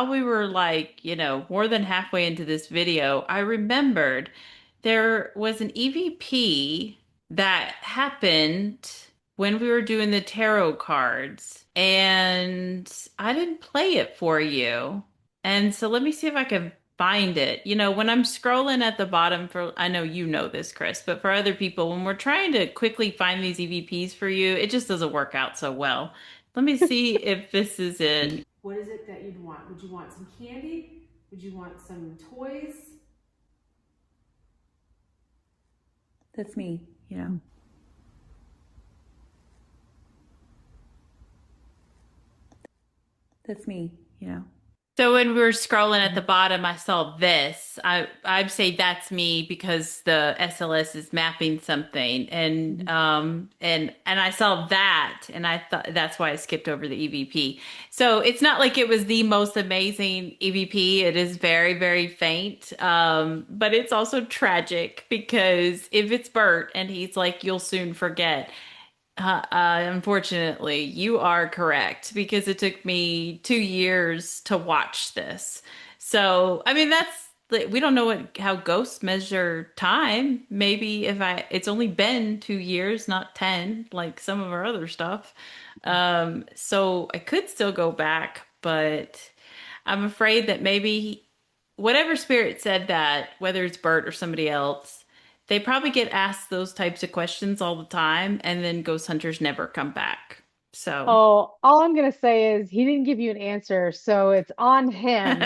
we were like, more than halfway into this video, I remembered there was an EVP that happened when we were doing the tarot cards, and I didn't play it for you. And so let me see if I can find it. When I'm scrolling at the bottom I know you know this, Chris, but for other people, when we're trying to quickly find these EVPs for you, it just doesn't work out so well. Let me see if this is it. What is it that you'd want? Would you want some candy? Would you want some toys? That's me. That's me. So when we were scrolling at the bottom, I saw this. I'd say that's me because the SLS is mapping something, and Mhm. I saw that, and I thought that's why I skipped over the EVP. So it's not like it was the most amazing EVP. It is very, very faint, but it's also tragic because if it's Bert and he's like, "You'll soon forget." Unfortunately, you are correct because it took me 2 years to watch this. So, I mean, we don't know how ghosts measure time. Maybe it's only been 2 years, not 10, like some of our other stuff. So I could still go back, but I'm afraid that maybe whatever spirit said that, whether it's Bert or somebody else, they probably get asked those types of questions all the time, and then ghost hunters never come back. So, Oh, all I'm gonna say is he didn't give you an answer, so it's on him.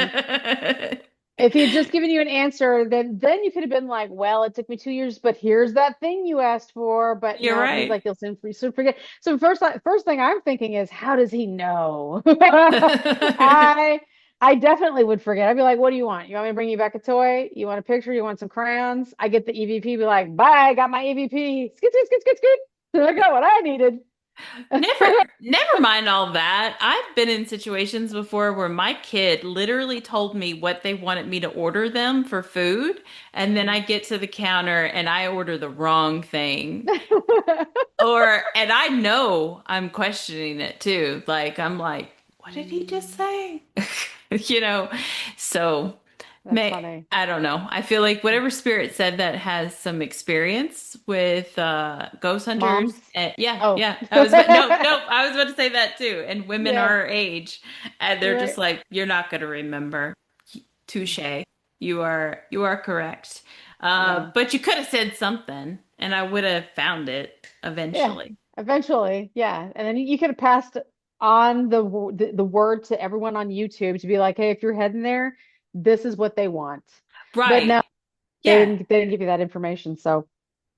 If he had just given you an answer, then you could have been like, "Well, it took me 2 years, but here's that thing you asked for." But you're no, he's right. like, "You'll soon forget." So first thing I'm thinking is, how does he know? I I definitely would forget. I'd be like, "What do you want? You want me to bring you back a toy? You want a picture? You want some crayons?" I get the EVP, be like, "Bye, got my EVP. Skit, skit, skit, skit, skit. I got what I needed." Never mind all that. I've been in situations before where my kid literally told me what they wanted me to order them for food, and then I get to the counter and I order the wrong thing. And I know I'm questioning it too. Like, I'm like, what did he just say? You know, so That's funny. I don't know. I feel like whatever spirit said that has some experience with ghost hunters. Moms. Yeah, Oh. yeah. No, I was about to say that too. And women Yeah, our age, and they're you're just right. like, you're not going to remember. Touche. You are correct. Yeah. But you could have said something, and I would have found it Yeah, eventually. eventually. Yeah. And then you could have passed on the word to everyone on YouTube to be like, "Hey, if you're heading there, this is what they want." But Right. no, Yeah. they didn't give you that information. So,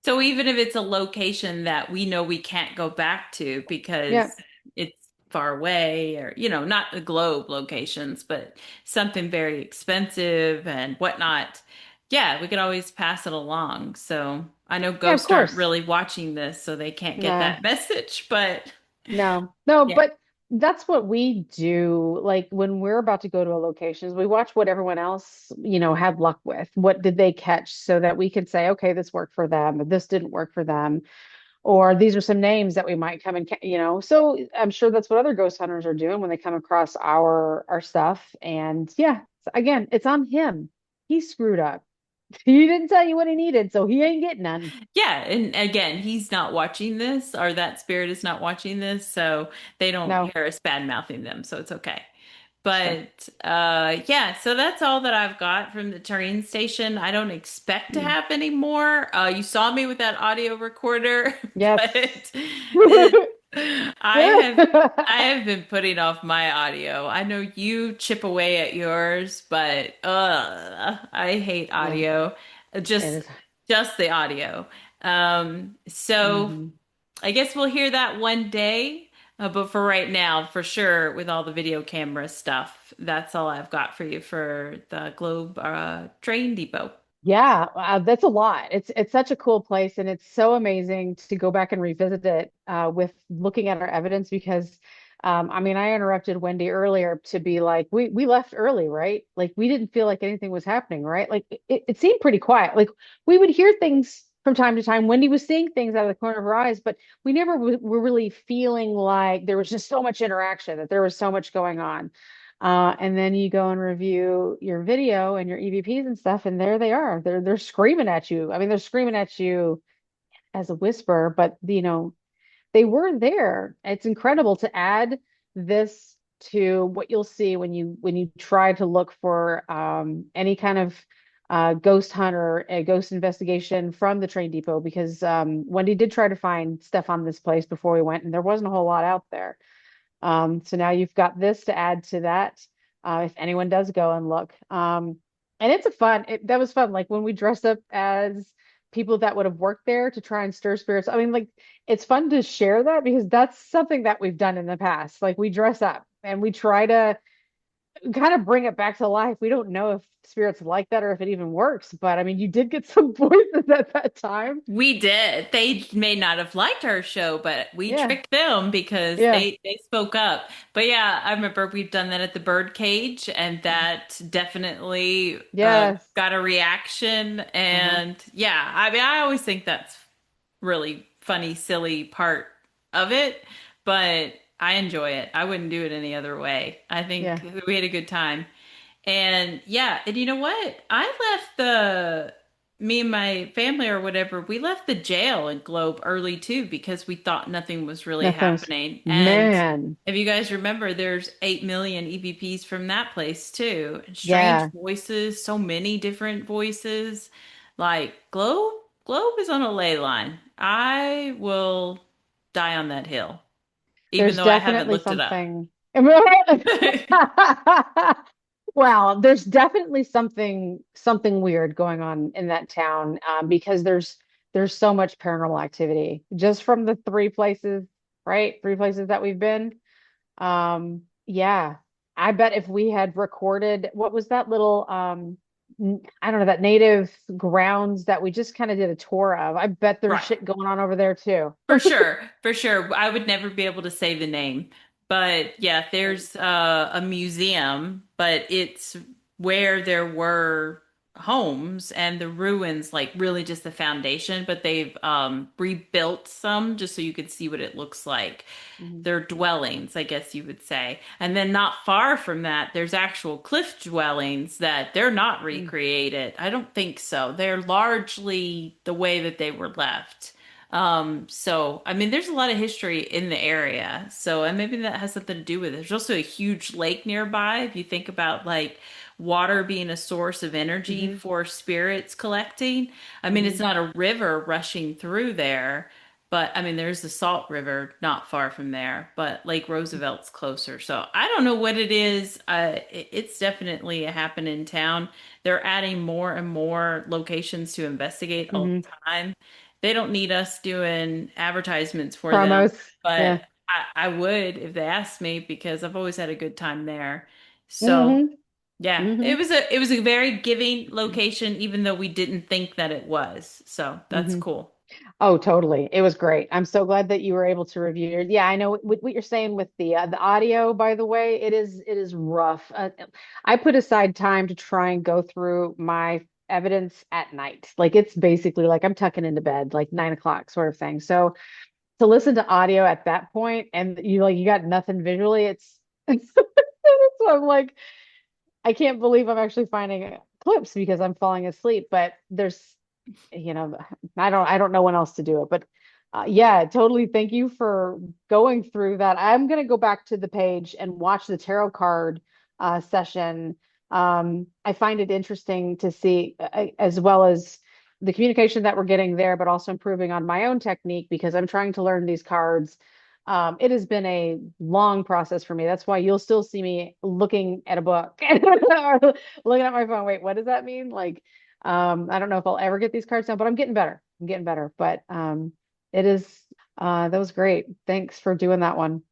So even if it's a location that we know we can't go back to yeah. because it's far away, or, not the globe locations, but something very expensive and whatnot, yeah, we could always pass it along. So I know Yeah, of ghosts aren't course. really watching this, so they can't get No. that message, but No, yeah. but that's what we do. Like when we're about to go to a location, we watch what everyone else, had luck with. What did they catch so that we can say, okay, this worked for them, or this didn't work for them, or these are some names that we might come and, So I'm sure that's what other ghost hunters are doing when they come across our stuff. And yeah, again, it's on him. He screwed up. He didn't tell you what he needed, so he ain't getting none. Yeah, and again, he's not watching this, or that spirit is not watching this, so they don't No, hear us bad mouthing them, so it's okay. sure. But yeah, so that's all that I've got from the train station. I don't expect to Mm. have any more. You saw me with that audio recorder, Yes. but it, I have been putting off my audio. I know you chip away at yours, but I hate Yeah, audio. it Just is. just the audio. So Mhm. I guess we'll hear that one day. But for right now, for sure, with all the video camera stuff, that's all I've got for you for the Globe train depot. Yeah, that's a lot. It's such a cool place, and it's so amazing to go back and revisit it with looking at our evidence because, I mean, I interrupted Wendy earlier to be like, we left early, right? Like we didn't feel like anything was happening, right? Like it seemed pretty quiet. Like we would hear things from time to time. Wendy was seeing things out of the corner of her eyes, but we never were really feeling like there was just so much interaction, that there was so much going on. And then you go and review your video and your EVPs and stuff, and there they are. They're screaming at you. I mean, they're screaming at you as a whisper, but they were there. It's incredible to add this to what you'll see when you try to look for any kind of ghost hunt or a ghost investigation from the train depot, because Wendy did try to find stuff on this place before we went, and there wasn't a whole lot out there. So now you've got this to add to that, if anyone does go and look. And it's that was fun. Like when we dressed up as people that would have worked there to try and stir spirits. I mean, like it's fun to share that because that's something that we've done in the past. Like we dress up and we try to kind of bring it back to life. We don't know if spirits like that or if it even works, but I mean, you did get some voices at that time. We did. They may not have liked our show, but we Yeah. tricked them because Yeah. they spoke up. But yeah, I remember we've done that at the bird cage, and that definitely Yes. got a reaction. Uh-huh. And yeah, I mean, I always think that's really funny, silly part of it, but I enjoy it. I wouldn't do it any other way. I think Yeah. we had a good time. And yeah, and you know what? I left me and my family or whatever, we left the jail in Globe early too because we thought nothing was really Nothing's, happening. And man. if you guys remember, there's 8 million EVPs from that place too. And strange Yeah. voices, so many different voices. Like Globe is on a ley line. I will die on that hill, even There's though I haven't definitely looked it up. something. Well, there's definitely something weird going on in that town, because there's so much paranormal activity just from the three places, right? Three places that we've been. Yeah, I bet if we had recorded what was that little I don't know, that native grounds that we just kind of did a tour of. I bet there's Right. shit going on over there too. For sure, for sure. I would never be able to say the name. But yeah, there's a museum, but it's where there were homes and the ruins, like really just the foundation, but they've rebuilt some just so you could see what it looks like. Mhm. They're dwellings, I guess you would say. And then not far from that, there's actual cliff dwellings that they're not Mm. recreated. I don't think so. They're largely the way that they were left. So I mean, there's a lot of history in the area. So, and maybe that has something to do with it. There's also a huge lake nearby. If you think about like water being a source of energy Mhm. for spirits collecting, I mean, it's Mhm. not a river rushing through there, but I mean, there's the Salt River not far from there, but Lake Roosevelt's closer. So I don't know what it is. It's definitely a happening town. They're adding more and more locations to investigate all Mhm. the time. They don't need us doing advertisements for them, Promos. but Yeah. I would if they asked me because I've always had a good time there. So Hmm. yeah, Hmm. it was a very giving location, even though we didn't think that it was. So that's Hmm. cool. Oh, totally. It was great. I'm so glad that you were able to review it. Yeah, I know what you're saying with the audio, by the way, it is rough. I put aside time to try and go through my evidence at night. Like it's basically like I'm tucking into bed, like 9 o'clock sort of thing. So to listen to audio at that point and you got nothing visually, it's so I'm like, I can't believe I'm actually finding clips because I'm falling asleep, but there's you know, I don't know when else to do it, but yeah, totally. Thank you for going through that. I'm gonna go back to the page and watch the tarot card session. I find it interesting to see, as well as the communication that we're getting there, but also improving on my own technique because I'm trying to learn these cards. It has been a long process for me. That's why you'll still see me looking at a book or looking at my phone. Wait, what does that mean? Like, I don't know if I'll ever get these cards down, but I'm getting better. I'm getting better. But it is that was great. Thanks for doing that one.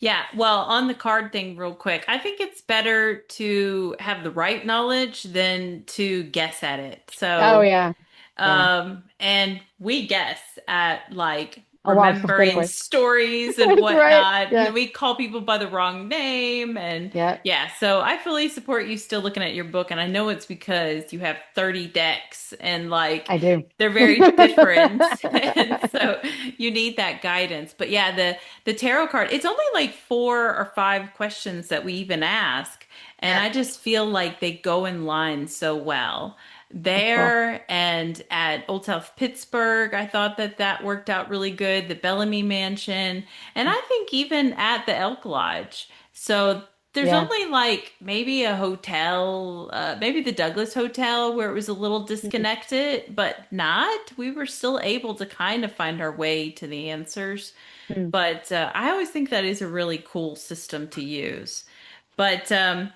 Yeah, well, on the card thing, real quick, I think it's better to have the right knowledge than to guess at it. Oh So, yeah. Yeah. and we guess at like A lot of stuff remembering anyway. stories and That's right. whatnot. And Yeah. then we call people by the wrong name. And Yeah. yeah, so I fully support you still looking at your book. And I know it's because you have 30 decks and like I do. they're very different. And so you need that guidance. But yeah, the tarot card, it's only like 4 or 5 questions that we even ask. And Yeah. I just feel like they go in line so well That's cool. there and at Old South Pittsburgh. I thought that that worked out really good. The Bellamy Mansion, and I think even at the Elk Lodge. So there's Yeah. only like maybe a hotel, maybe the Douglas Hotel where it was a little disconnected, but not. We were still able to kind of find our way to the answers. Mm-hmm. But I always think that is a really cool system to use. But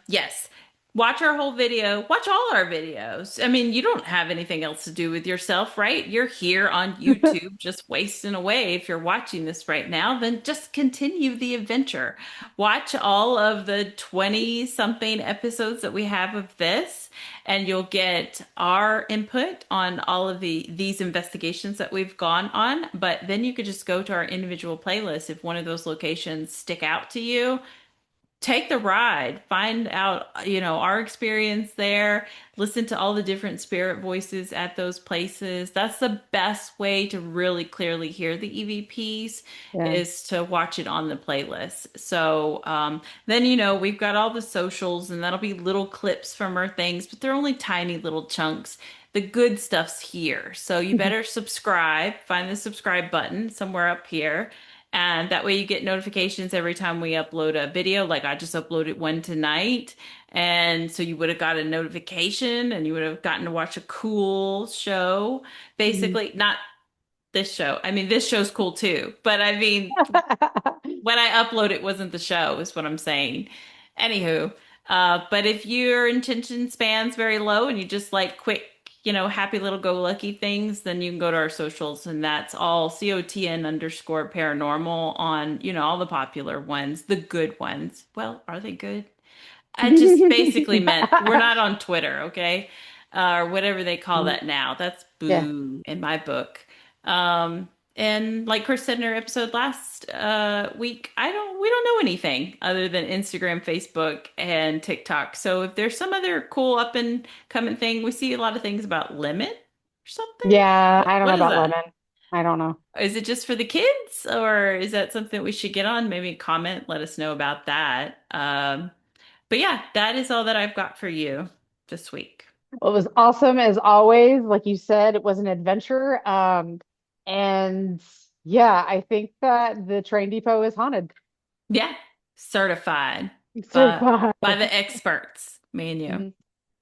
yes, watch our whole video. Watch all our videos. I mean, you don't have anything else to do with yourself, right? You're here on YouTube just wasting away. If you're watching this right now, then just continue the adventure. Watch all of the 20 something episodes that we have of this, and you'll get our input on all of these investigations that we've gone on. But then you could just go to our individual playlists if one of those locations stick out to you. Take the ride, find out, our experience there, listen to all the different spirit voices at those places. That's the best way to really clearly hear the EVPs Yeah. is to watch it on the playlist. So then, we've got all the socials and that'll be little clips from our things, but they're only tiny little chunks. The good stuff's here. So you better subscribe, find the subscribe button somewhere up here. And that way you get notifications every time we upload a video. Like I just uploaded one tonight. And so you would have got a notification and you would have gotten to watch a cool show. Mhm. Basically, not this show. I mean, this show's cool too. But I mean, when I upload it wasn't the show, is what I'm saying. Anywho, but if your attention span's very low and you just like quick, happy little go lucky things, then you can go to our socials and that's all COTN underscore paranormal on, all the popular ones, the good ones. Well, are they good? I just basically meant we're not on Twitter, okay? Or whatever they call that now. That's Yeah. boo in my book. Um, and like Chris said in her episode last week, we don't know anything other than Instagram, Facebook, and TikTok. So if there's some other cool up and coming thing, we see a lot of things about lemon or something. Yeah, I don't know What is about that? lemon. I don't know. Is it just for the kids, or is that something we should get on? Maybe comment, let us know about that. But yeah, that is all that I've got for you this week. Well, it was awesome as always. Like you said, it was an adventure. And yeah, I think that the train depot is haunted. Yeah, certified by Certified. the experts, me and you. Mhm.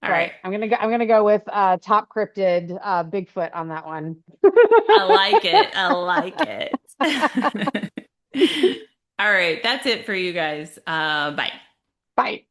All right. Right. I'm gonna go with top cryptid Bigfoot on that one. I like it. I like it. All right, that's it for you guys. Bye. Bye.